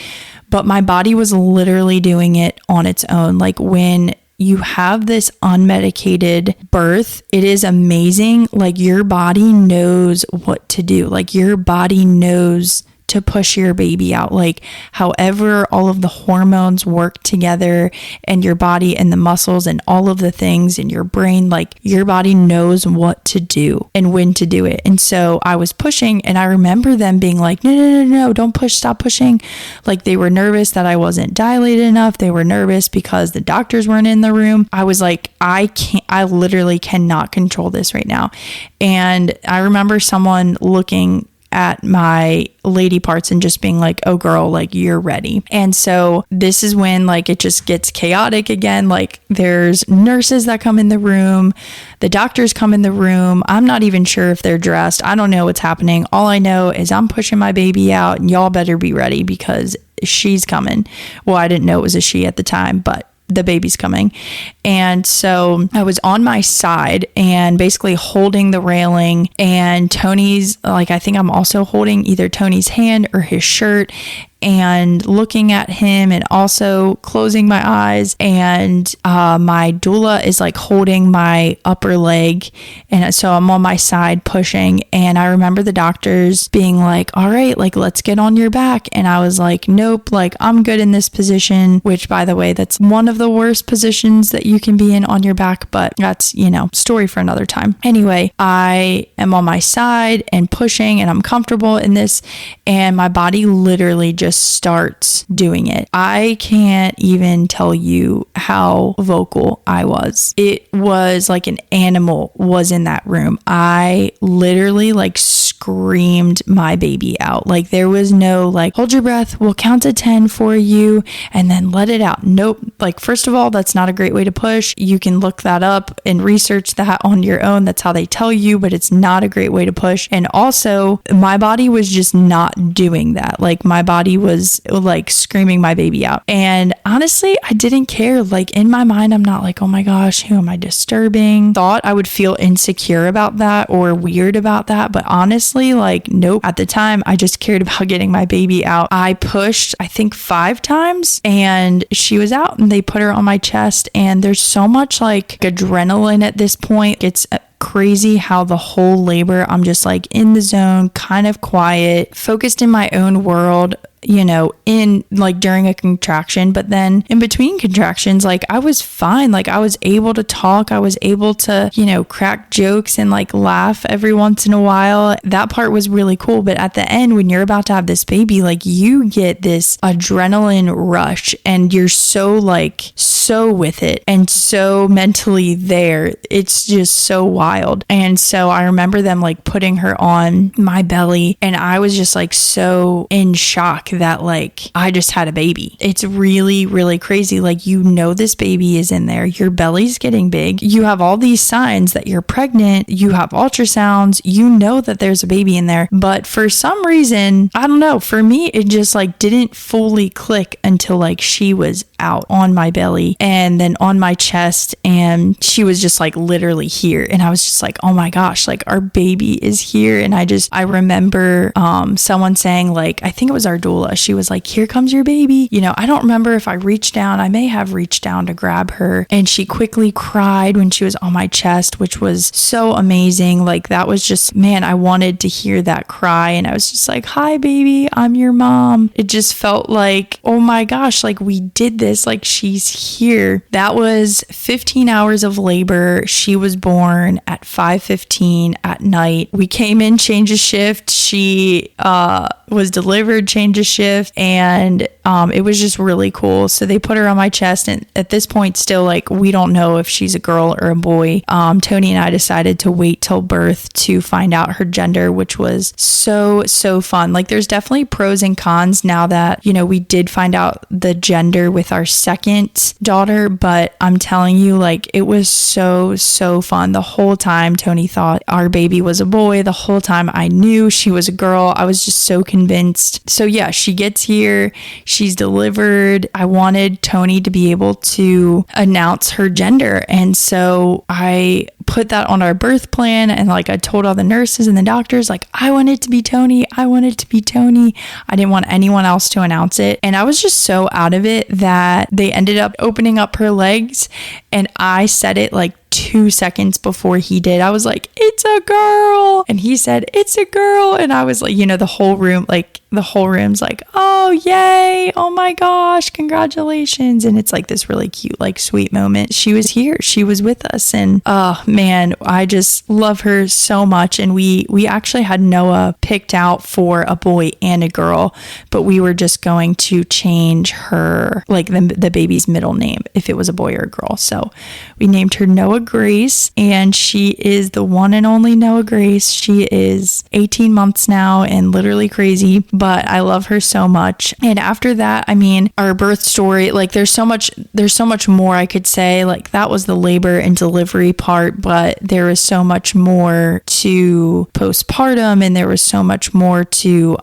Speaker 1: But my body was literally doing it on its own. Like when you have this unmedicated birth, it is amazing. Like your body knows what to do. Like your body knows to push your baby out. Like however all of the hormones work together and your body and the muscles and all of the things in your brain, like your body knows what to do and when to do it. And so I was pushing, and I remember them being like, no, don't push, stop pushing. Like they were nervous that I wasn't dilated enough. They were nervous because the doctors weren't in the room. I was like, I literally cannot control this right now. And I remember someone looking at my lady parts and just being like, oh girl, like you're ready. And so this is when like it just gets chaotic again. Like there's nurses that come in the room, the doctors come in the room. I'm not even sure if they're dressed. I don't know what's happening. All I know is I'm pushing my baby out, and y'all better be ready because she's coming. Well, I didn't know it was a she at the time, but the baby's coming. And so I was on my side and basically holding the railing, and Tony's like, I think I'm also holding either Tony's hand or his shirt and looking at him and also closing my eyes. And my doula is like holding my upper leg. And so I'm on my side pushing. And I remember the doctors being like, all right, like, let's get on your back. And I was like, nope, like I'm good in this position, which by the way, that's one of the worst positions that you can be in on your back, but that's, story for another time. Anyway, I am on my side and pushing, and I'm comfortable in this, and my body literally just starts doing it. I can't even tell you how vocal I was. It was like an animal was in that room. I literally like screamed my baby out. Like there was no like, hold your breath, we'll count to 10 for you and then let it out. Nope. Like first of all, that's not a great way to push. You can look that up and research that on your own. That's how they tell you, but it's not a great way to push. And also my body was just not doing that. Like my body was like screaming my baby out. And honestly, I didn't care. Like in my mind, I'm not like, oh my gosh, who am I disturbing? Thought I would feel insecure about that or weird about that. But honestly, like, nope. At the time, I just cared about getting my baby out. I pushed, I think 5 times, and she was out, and they put her on my chest. And there's so much like adrenaline at this point. It's crazy how the whole labor, I'm just like in the zone, kind of quiet, focused in my own world, in like during a contraction, but then in between contractions, like I was fine. Like I was able to talk. I was able to, crack jokes and like laugh every once in a while. That part was really cool. But at the end, when you're about to have this baby, like you get this adrenaline rush and you're so with it and so mentally there. It's just so wild. And so I remember them like putting her on my belly, and I was just like so in shock that like I just had a baby. It's really, really crazy. Like, this baby is in there. Your belly's getting big. You have all these signs that you're pregnant. You have ultrasounds. You know that there's a baby in there. But for some reason, I don't know. For me, it just like didn't fully click until like she was out on my belly and then on my chest, and she was just like literally here. And I was just like, oh my gosh, like our baby is here. And I remember someone saying, like, I think it was our doula. She was like, here comes your baby. I don't remember if I reached down. I may have reached down to grab her, and she quickly cried when she was on my chest, which was so amazing. Like that was just, man, I wanted to hear that cry. And I was just like, hi baby, I'm your mom. It just felt like, oh my gosh, like we did this, like she's here. That was 15 hours of labor. She was born at 5:15 at night. We came in, change of shift. She was delivered, change of shift, and it was just really cool. So they put her on my chest, and at this point still, like, we don't know if she's a girl or a boy. Tony and I decided to wait till birth to find out her gender, which was so fun. Like there's definitely pros and cons now that we did find out the gender with our second daughter, but I'm telling you, like, it was so fun. The whole time Tony thought our baby was a boy. The whole time I knew she was a girl. I was just so convinced. So yeah, she gets here, she's delivered. I wanted Tony to be able to announce her gender, and so I put that on our birth plan, and like I told all the nurses and the doctors, like, I want it to be Tony. I want it to be Tony. I didn't want anyone else to announce it. And I was just so out of it that they ended up opening up her legs, and I said it like 2 seconds before he did. I was like, it's it's a girl. And he said, it's a girl. And I was like, the whole room's like, oh, yay. Oh my gosh. Congratulations. And it's like this really cute, like sweet moment. She was here. She was with us. And oh man, I just love her so much. And we actually had Noah picked out for a boy and a girl, but we were just going to change her, like the baby's middle name, if it was a boy or a girl. So we named her Noah Grace, and she is the one and only Noah Grace. She is 18 months now and literally crazy, but I love her so much. And after that, I mean, our birth story, like there's so much more I could say. Like that was the labor and delivery part, but there was so much more to postpartum, and there was so much more to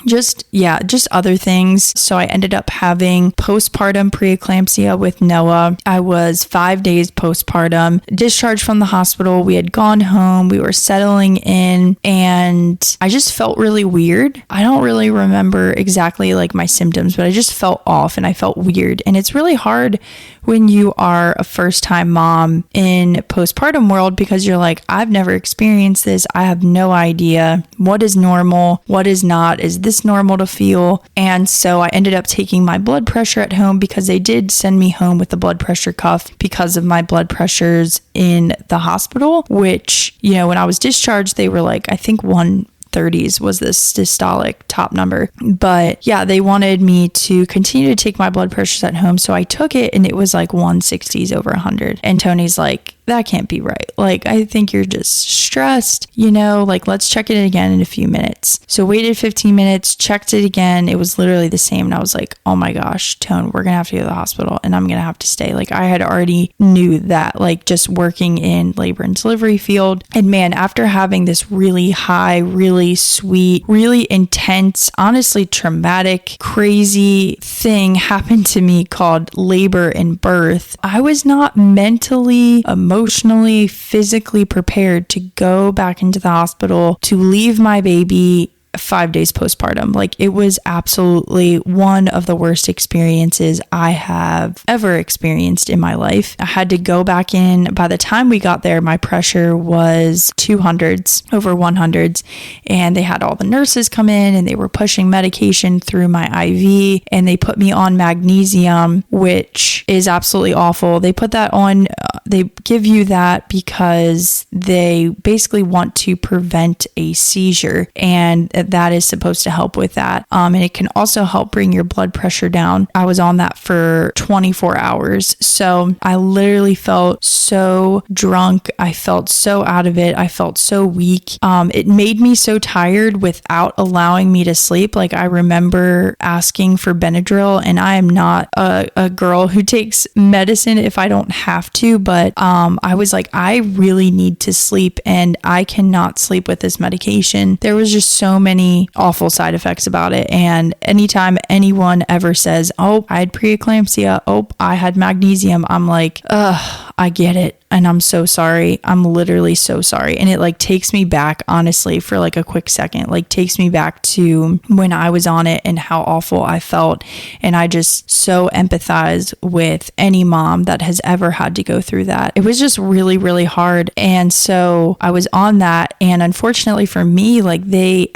Speaker 1: just other things. So I ended up having postpartum preeclampsia with Noah. I was 5 days postpartum, discharged from the hospital. We had gone home. We were settling in, and I just felt really weird. I don't really remember exactly like my symptoms, but I just felt off and I felt weird. And it's really hard when you are a first-time mom in postpartum world, because you're like, I've never experienced this. I have no idea what is normal, what is not. Is this normal to feel? And so I ended up taking my blood pressure at home, because they did send me home with the blood pressure cuff because of my blood pressures in the hospital, which, when I was discharged, they were like, I think 130s was the systolic top number. But yeah, they wanted me to continue to take my blood pressures at home. So I took it, and it was like 160s over 100. And Tony's like, that can't be right. Like, I think you're just stressed, like, let's check it again in a few minutes. So waited 15 minutes, checked it again. It was literally the same. And I was like, oh my gosh, Tone, we're going to have to go to the hospital, and I'm going to have to stay. Like, I had already knew that, like, just working in labor and delivery field. And man, after having this really high, really sweet, really intense, honestly traumatic, crazy thing happen to me called labor and birth, I was not mentally, emotionally, physically prepared to go back into the hospital, to leave my baby 5 days postpartum. Like, it was absolutely one of the worst experiences I have ever experienced in my life. I had to go back in. By the time we got there, my pressure was 200s over 100s, and they had all the nurses come in, and they were pushing medication through my IV, and they put me on magnesium, which is absolutely awful. They put that on, they give you that because they basically want to prevent a seizure, and that is supposed to help with that. And it can also help bring your blood pressure down. I was on that for 24 hours. So I literally felt so drunk. I felt so out of it. I felt so weak. It made me so tired without allowing me to sleep. Like, I remember asking for Benadryl, and I am not a girl who takes medicine if I don't have to, but I was like, I really need to sleep, and I cannot sleep with this medication. There was just so many awful side effects about it. And anytime anyone ever says, oh, I had preeclampsia, oh, I had magnesium, I'm like, I get it. And I'm so sorry. I'm literally so sorry. And it like takes me back, honestly, for like a quick second, like takes me back to when I was on it and how awful I felt. And I just so empathize with any mom that has ever had to go through that. It was just really, really hard. And so I was on that. And unfortunately for me, like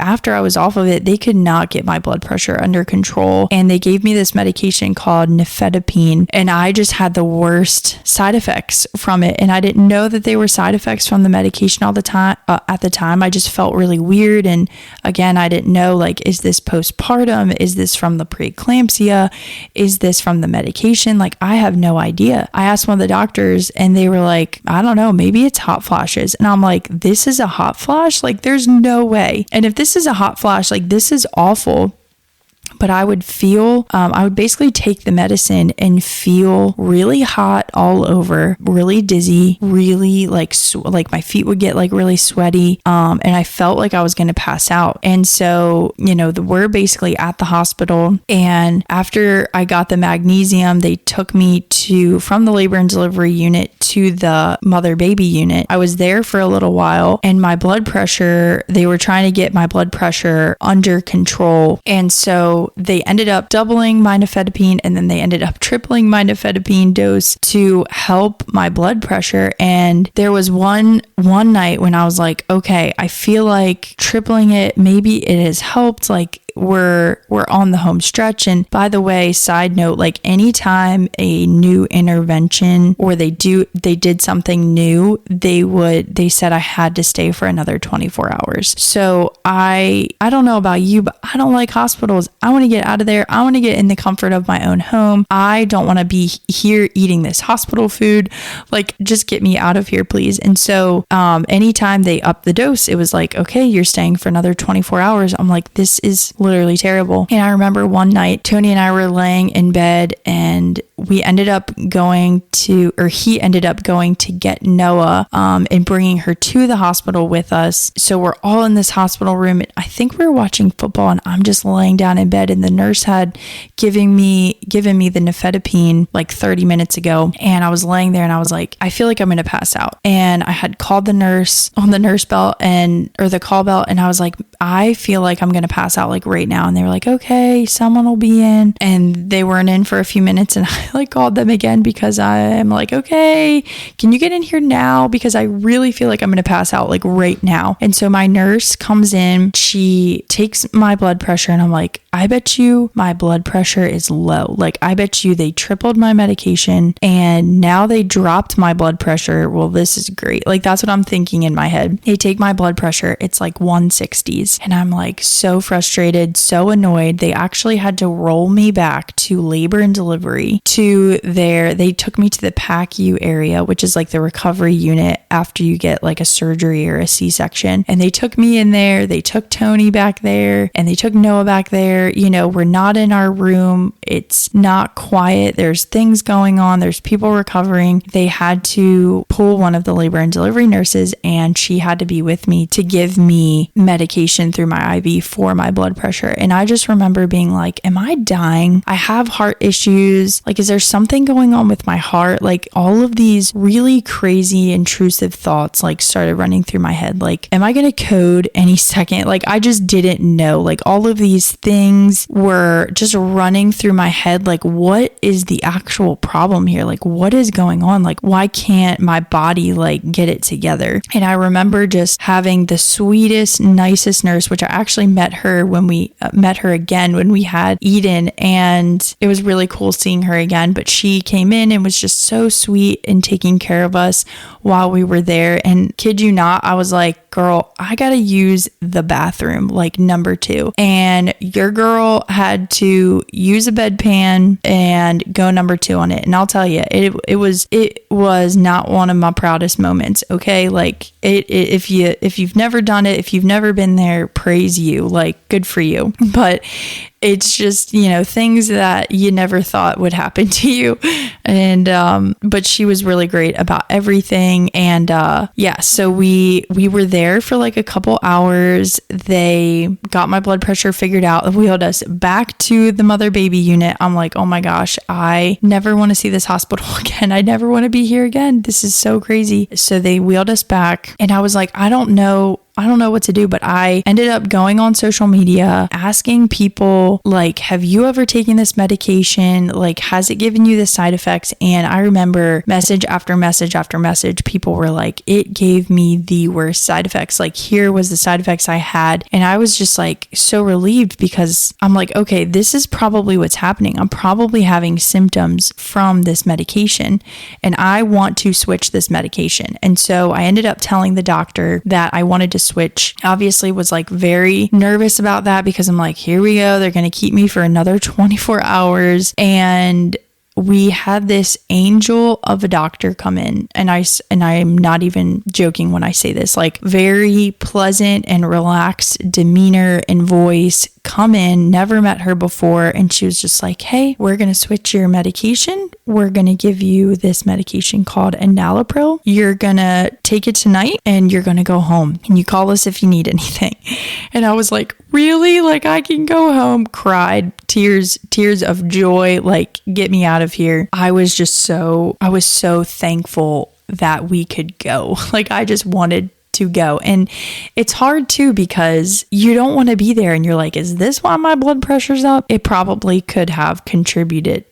Speaker 1: after I was off of it, they could not get my blood pressure under control. And they gave me this medication called nifedipine. And I just had the worst side effects from it. And I didn't know that they were side effects from the medication all the time. At the time, I just felt really weird. And again, I didn't know, like, is this postpartum? Is this from the preeclampsia? Is this from the medication? Like, I have no idea. I asked one of the doctors, and they were like, I don't know, maybe it's hot flashes. And I'm like, this is a hot flash? Like, there's no way. And if this is a hot flash, like, this is awful. But I would basically take the medicine and feel really hot all over, really dizzy, really like my feet would get like really sweaty. And I felt like I was going to pass out. And so, we're basically at the hospital. And after I got the magnesium, they took me from the labor and delivery unit to the mother baby unit. I was there for a little while, and my blood pressure, they were trying to get my blood pressure under control. And so so they ended up doubling my nifedipine, and then they ended up tripling my nifedipine dose to help my blood pressure. And there was one night when I was like, okay, I feel like tripling it, maybe it has helped. Like, we're on the home stretch. And by the way, side note, like anytime a new intervention or they did something new, they said I had to stay for another 24 hours. So I don't know about you, but I don't like hospitals. I want to get out of there. I want to get in the comfort of my own home. I don't want to be here eating this hospital food. Like, just get me out of here, please. And so anytime they upped the dose, it was like, okay, you're staying for another 24 hours. I'm like, this is literally terrible. And I remember one night, Tony and I were laying in bed, and he ended up going to get Noah and bringing her to the hospital with us. So we're all in this hospital room. I think we were watching football, and I'm just laying down in bed, and the nurse had given me the nifedipine like 30 minutes ago. And I was laying there and I was like, I feel like I'm going to pass out. And I had called the nurse on the nurse bell or the call bell. And I was like, I feel like I'm going to pass out like right now. And they were like, okay, someone will be in. And they weren't in for a few minutes. And I like called them again because I'm like, okay, can you get in here now? Because I really feel like I'm going to pass out like right now. And so my nurse comes in, she takes my blood pressure, and I'm like, I bet you my blood pressure is low. Like, I bet you they tripled my medication and now they dropped my blood pressure. Well, this is great. Like, that's what I'm thinking in my head. They take my blood pressure. It's like 160s. And I'm like so frustrated, so annoyed. They actually had to roll me back to labor and delivery they took me to the PACU area, which is like the recovery unit after you get like a surgery or a C-section. And they took me in there. They took Tony back there and they took Noah back there. You know, we're not in our room. It's not quiet. There's things going on. There's people recovering. They had to pull one of the labor and delivery nurses, and she had to be with me to give me medication through my IV for my blood pressure. And I just remember being like, am I dying? I have heart issues. Like, is there something going on with my heart? Like, all of these really crazy, intrusive thoughts like started running through my head. Like, am I going to code any second? Like, I just didn't know. Like, all of these things were just running through my head. Like, what is the actual problem here? Like, what is going on? Like, why can't my body like get it together? And I remember just having the sweetest, nicest nurse, which I actually met her again when we had Eden, and it was really cool seeing her again. But she came in and was just so sweet and taking care of us while we were there. And kid you not, I was like, girl, I gotta use the bathroom, like number 2. And your girl had to use a bedpan and go number 2 on it. And I'll tell you, it was not one of my proudest moments. Okay, like if you've never done it, if you've never been there, praise you, like good for you. But it's just, you know, things that you never thought would happen to you. And, but she was really great about everything. And, so we were there for like a couple hours. They got my blood pressure figured out and wheeled us back to the mother baby unit. I'm like, oh my gosh, I never want to see this hospital again. I never want to be here again. This is so crazy. So they wheeled us back, and I was like, I don't know what to do, but I ended up going on social media, asking people, like, have you ever taken this medication? Like, has it given you the side effects? And I remember message after message after message, people were like, it gave me the worst side effects. Like, here was the side effects I had. And I was just like so relieved, because I'm like, okay, this is probably what's happening. I'm probably having symptoms from this medication, and I want to switch this medication. And so I ended up telling the doctor that I wanted to switch. Obviously was like very nervous about that, because I'm like, here we go. They're going to keep me for another 24 hours. And we had this angel of a doctor come in, and I'm not even joking when I say this, like very pleasant and relaxed demeanor and voice, come in, never met her before. And she was just like, hey, we're going to switch your medication. We're going to give you this medication called enalapril. You're going to take it tonight and you're going to go home, and you call us if you need anything. And I was like, really? Like, I can go home? Cried, tears of joy, like, get me out of here. I was so thankful that we could go. Like, I just wanted to go. And it's hard too, because you don't want to be there and you're like, is this why my blood pressure's up? It probably could have contributed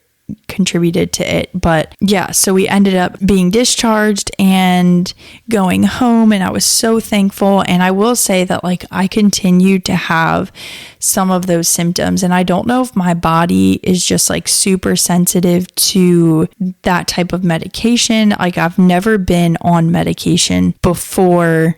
Speaker 1: to it. But yeah, so we ended up being discharged and going home, and I was so thankful. And I will say that like I continued to have some of those symptoms, and I don't know if my body is just like super sensitive to that type of medication. Like I've never been on medication before,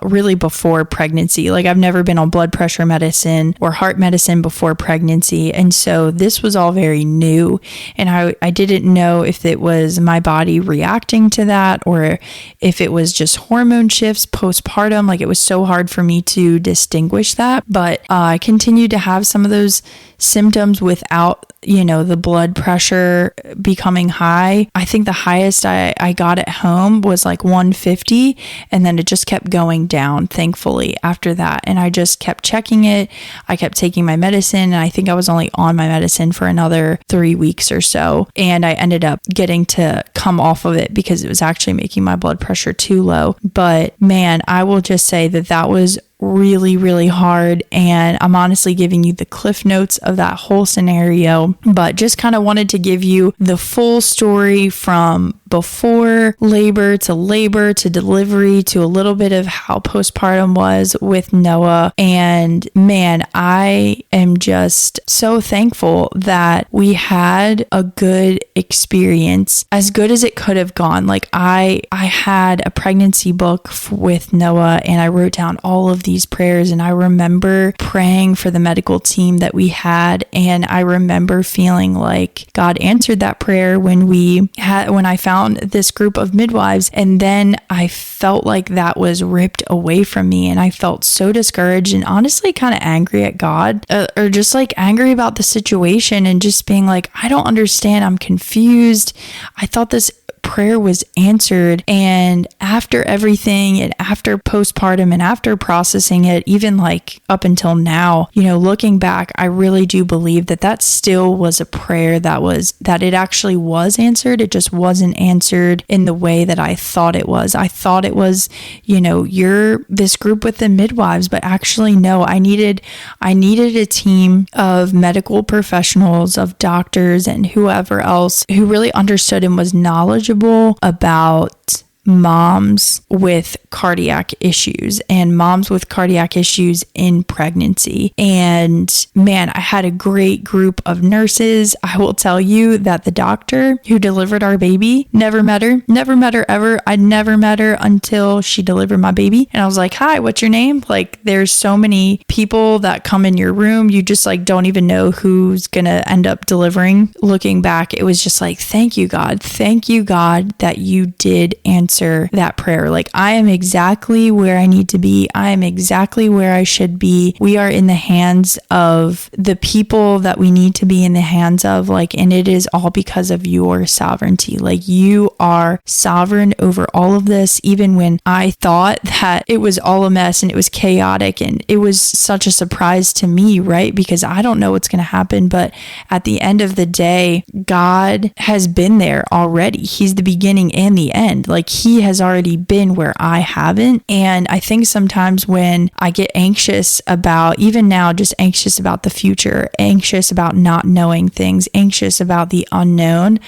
Speaker 1: really before pregnancy. Like I've never been on blood pressure medicine or heart medicine before pregnancy. And so this was all very new. And I didn't know if it was my body reacting to that or if it was just hormone shifts postpartum. Like it was so hard for me to distinguish that. But I continued to have some of those symptoms without, the blood pressure becoming high. I think the highest I got at home was like 150, and then it just kept going down, thankfully, after that. And I just kept checking it. I kept taking my medicine, and I think I was only on my medicine for another 3 weeks or so. And I ended up getting to come off of it because it was actually making my blood pressure too low. But man, I will just say that was really, really hard. And I'm honestly giving you the cliff notes of that whole scenario, but just kind of wanted to give you the full story from before labor to delivery to a little bit of how postpartum was with Noah. And man, I am just so thankful that we had a good experience, as good as it could have gone. Like I had a pregnancy book with Noah, and I wrote down all of these prayers, and I remember praying for the medical team that we had, and I remember feeling like God answered that prayer when I found this group of midwives. And then I felt like that was ripped away from me, and I felt so discouraged and honestly kind of angry at God, or just like angry about the situation, and just being like, I don't understand, I'm confused. I thought this prayer was answered. And after everything, and after postpartum, and after processing it, even like up until now, looking back, I really do believe that still was a prayer that it actually was answered. It just wasn't answered in the way that I thought it was. I thought it was, you're this group with the midwives, but actually no, I needed a team of medical professionals, of doctors and whoever else who really understood and was knowledgeable about moms with cardiac issues and moms with cardiac issues in pregnancy. And man, I had a great group of nurses. I will tell you that the doctor who delivered our baby, never met her ever. I never met her until she delivered my baby. And I was like, hi, what's your name? Like, there's so many people that come in your room. You just like don't even know who's gonna end up delivering. Looking back, it was just like, thank you, God. Thank you, God, that you did answer that prayer. Like, I am exactly where I need to be. I am exactly where I should be. We are in the hands of the people that we need to be in the hands of. Like, and it is all because of your sovereignty. Like, you are sovereign over all of this, even when I thought that it was all a mess and it was chaotic and it was such a surprise to me, right? Because I don't know what's going to happen. But at the end of the day, God has been there already. He's the beginning and the end. Like, he has already been where I haven't. And I think sometimes when I get anxious about, even now, just anxious about the future, anxious about not knowing things, anxious about the unknown,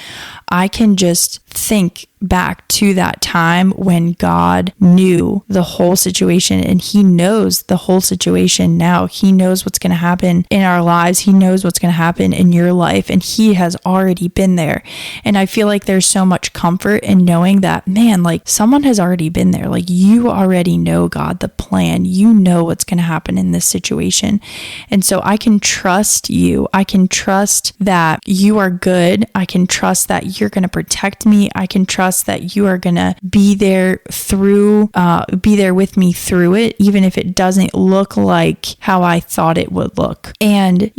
Speaker 1: I can just think back to that time when God knew the whole situation, and he knows the whole situation now. He knows what's going to happen in our lives. He knows what's going to happen in your life, and he has already been there. And I feel like there's so much comfort in knowing that, man, like, someone has already been there. Like, you already know, God, the plan. You know what's going to happen in this situation. And so I can trust you. I can trust that you are good. I can trust that you're going to protect me. I can trust that you are going to be there with me through it, even if it doesn't look like how I thought it would look. And,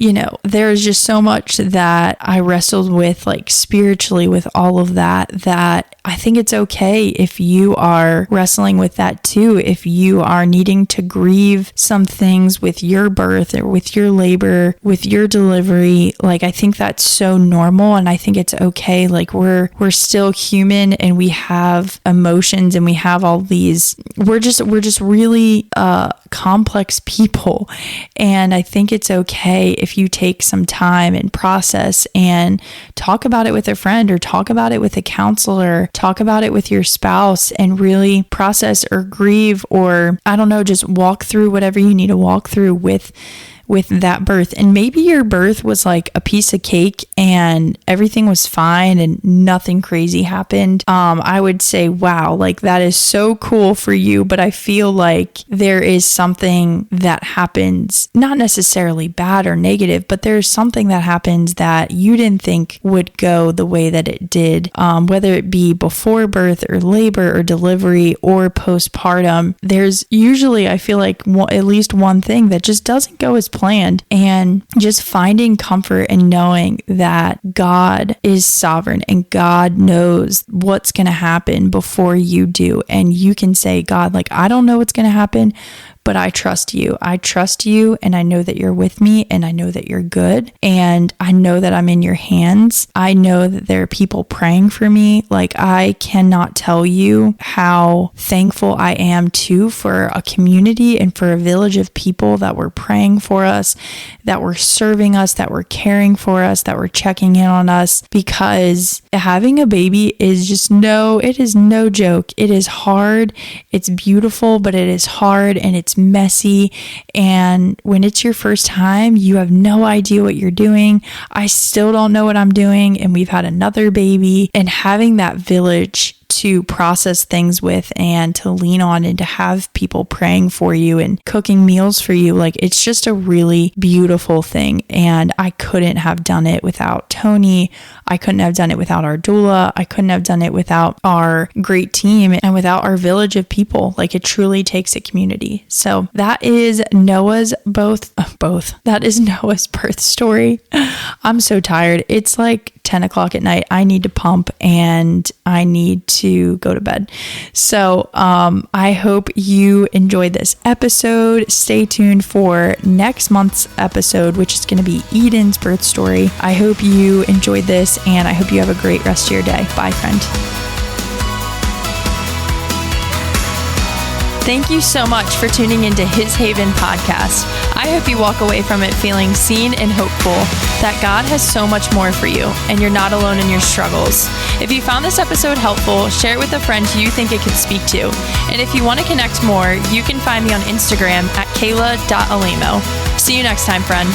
Speaker 1: there's just so much that I wrestled with, like, spiritually with all of that I think it's okay if you are wrestling with that too. If you are needing to grieve some things with your birth or with your labor, with your delivery, like, I think that's so normal. And I think it's okay. Like, like we're still human and we have emotions and we have all these, we're just really complex people. And I think it's okay if you take some time and process and talk about it with a friend or talk about it with a counselor, talk about it with your spouse and really process or grieve, or I don't know, just walk through whatever you need to walk through with that birth. And maybe your birth was like a piece of cake and everything was fine and nothing crazy happened. I would say, wow, like that is so cool for you. But I feel like there is something that happens, not necessarily bad or negative, but there's something that happens that you didn't think would go the way that it did, whether it be before birth or labor or delivery or postpartum. There's usually, I feel like at least one thing that just doesn't go as planned, and just finding comfort and knowing that God is sovereign and God knows what's going to happen before you do. And you can say, God, like, I don't know what's going to happen, but I trust you. I trust you, and I know that you're with me, and I know that you're good, and I know that I'm in your hands. I know that there are people praying for me. Like, I cannot tell you how thankful I am too for a community and for a village of people that were praying for us, that were serving us, that were caring for us, that were checking in on us, because having a baby is just it is no joke. It is hard. It's beautiful, but it is hard and it's messy. And when it's your first time, you have no idea what you're doing. I still don't know what I'm doing. And we've had another baby, and having that village to process things with and to lean on and to have people praying for you and cooking meals for you. Like, it's just a really beautiful thing. And I couldn't have done it without Tony. I couldn't have done it without our doula. I couldn't have done it without our great team and without our village of people. Like, it truly takes a community. So that is Noah's That is Noah's birth story. I'm so tired. It's like 10 o'clock at night. I need to pump and I need to go to bed. So I hope you enjoyed this episode. Stay tuned for next month's episode, which is going to be Eden's birth story. I hope you enjoyed this, and I hope you have a great rest of your day. Bye, friend. Thank you so much for tuning into His Haven podcast. I hope you walk away from it feeling seen and hopeful that God has so much more for you and you're not alone in your struggles. If you found this episode helpful, share it with a friend you think it could speak to. And if you want to connect more, you can find me on Instagram at kayla.alemo. See you next time, friend.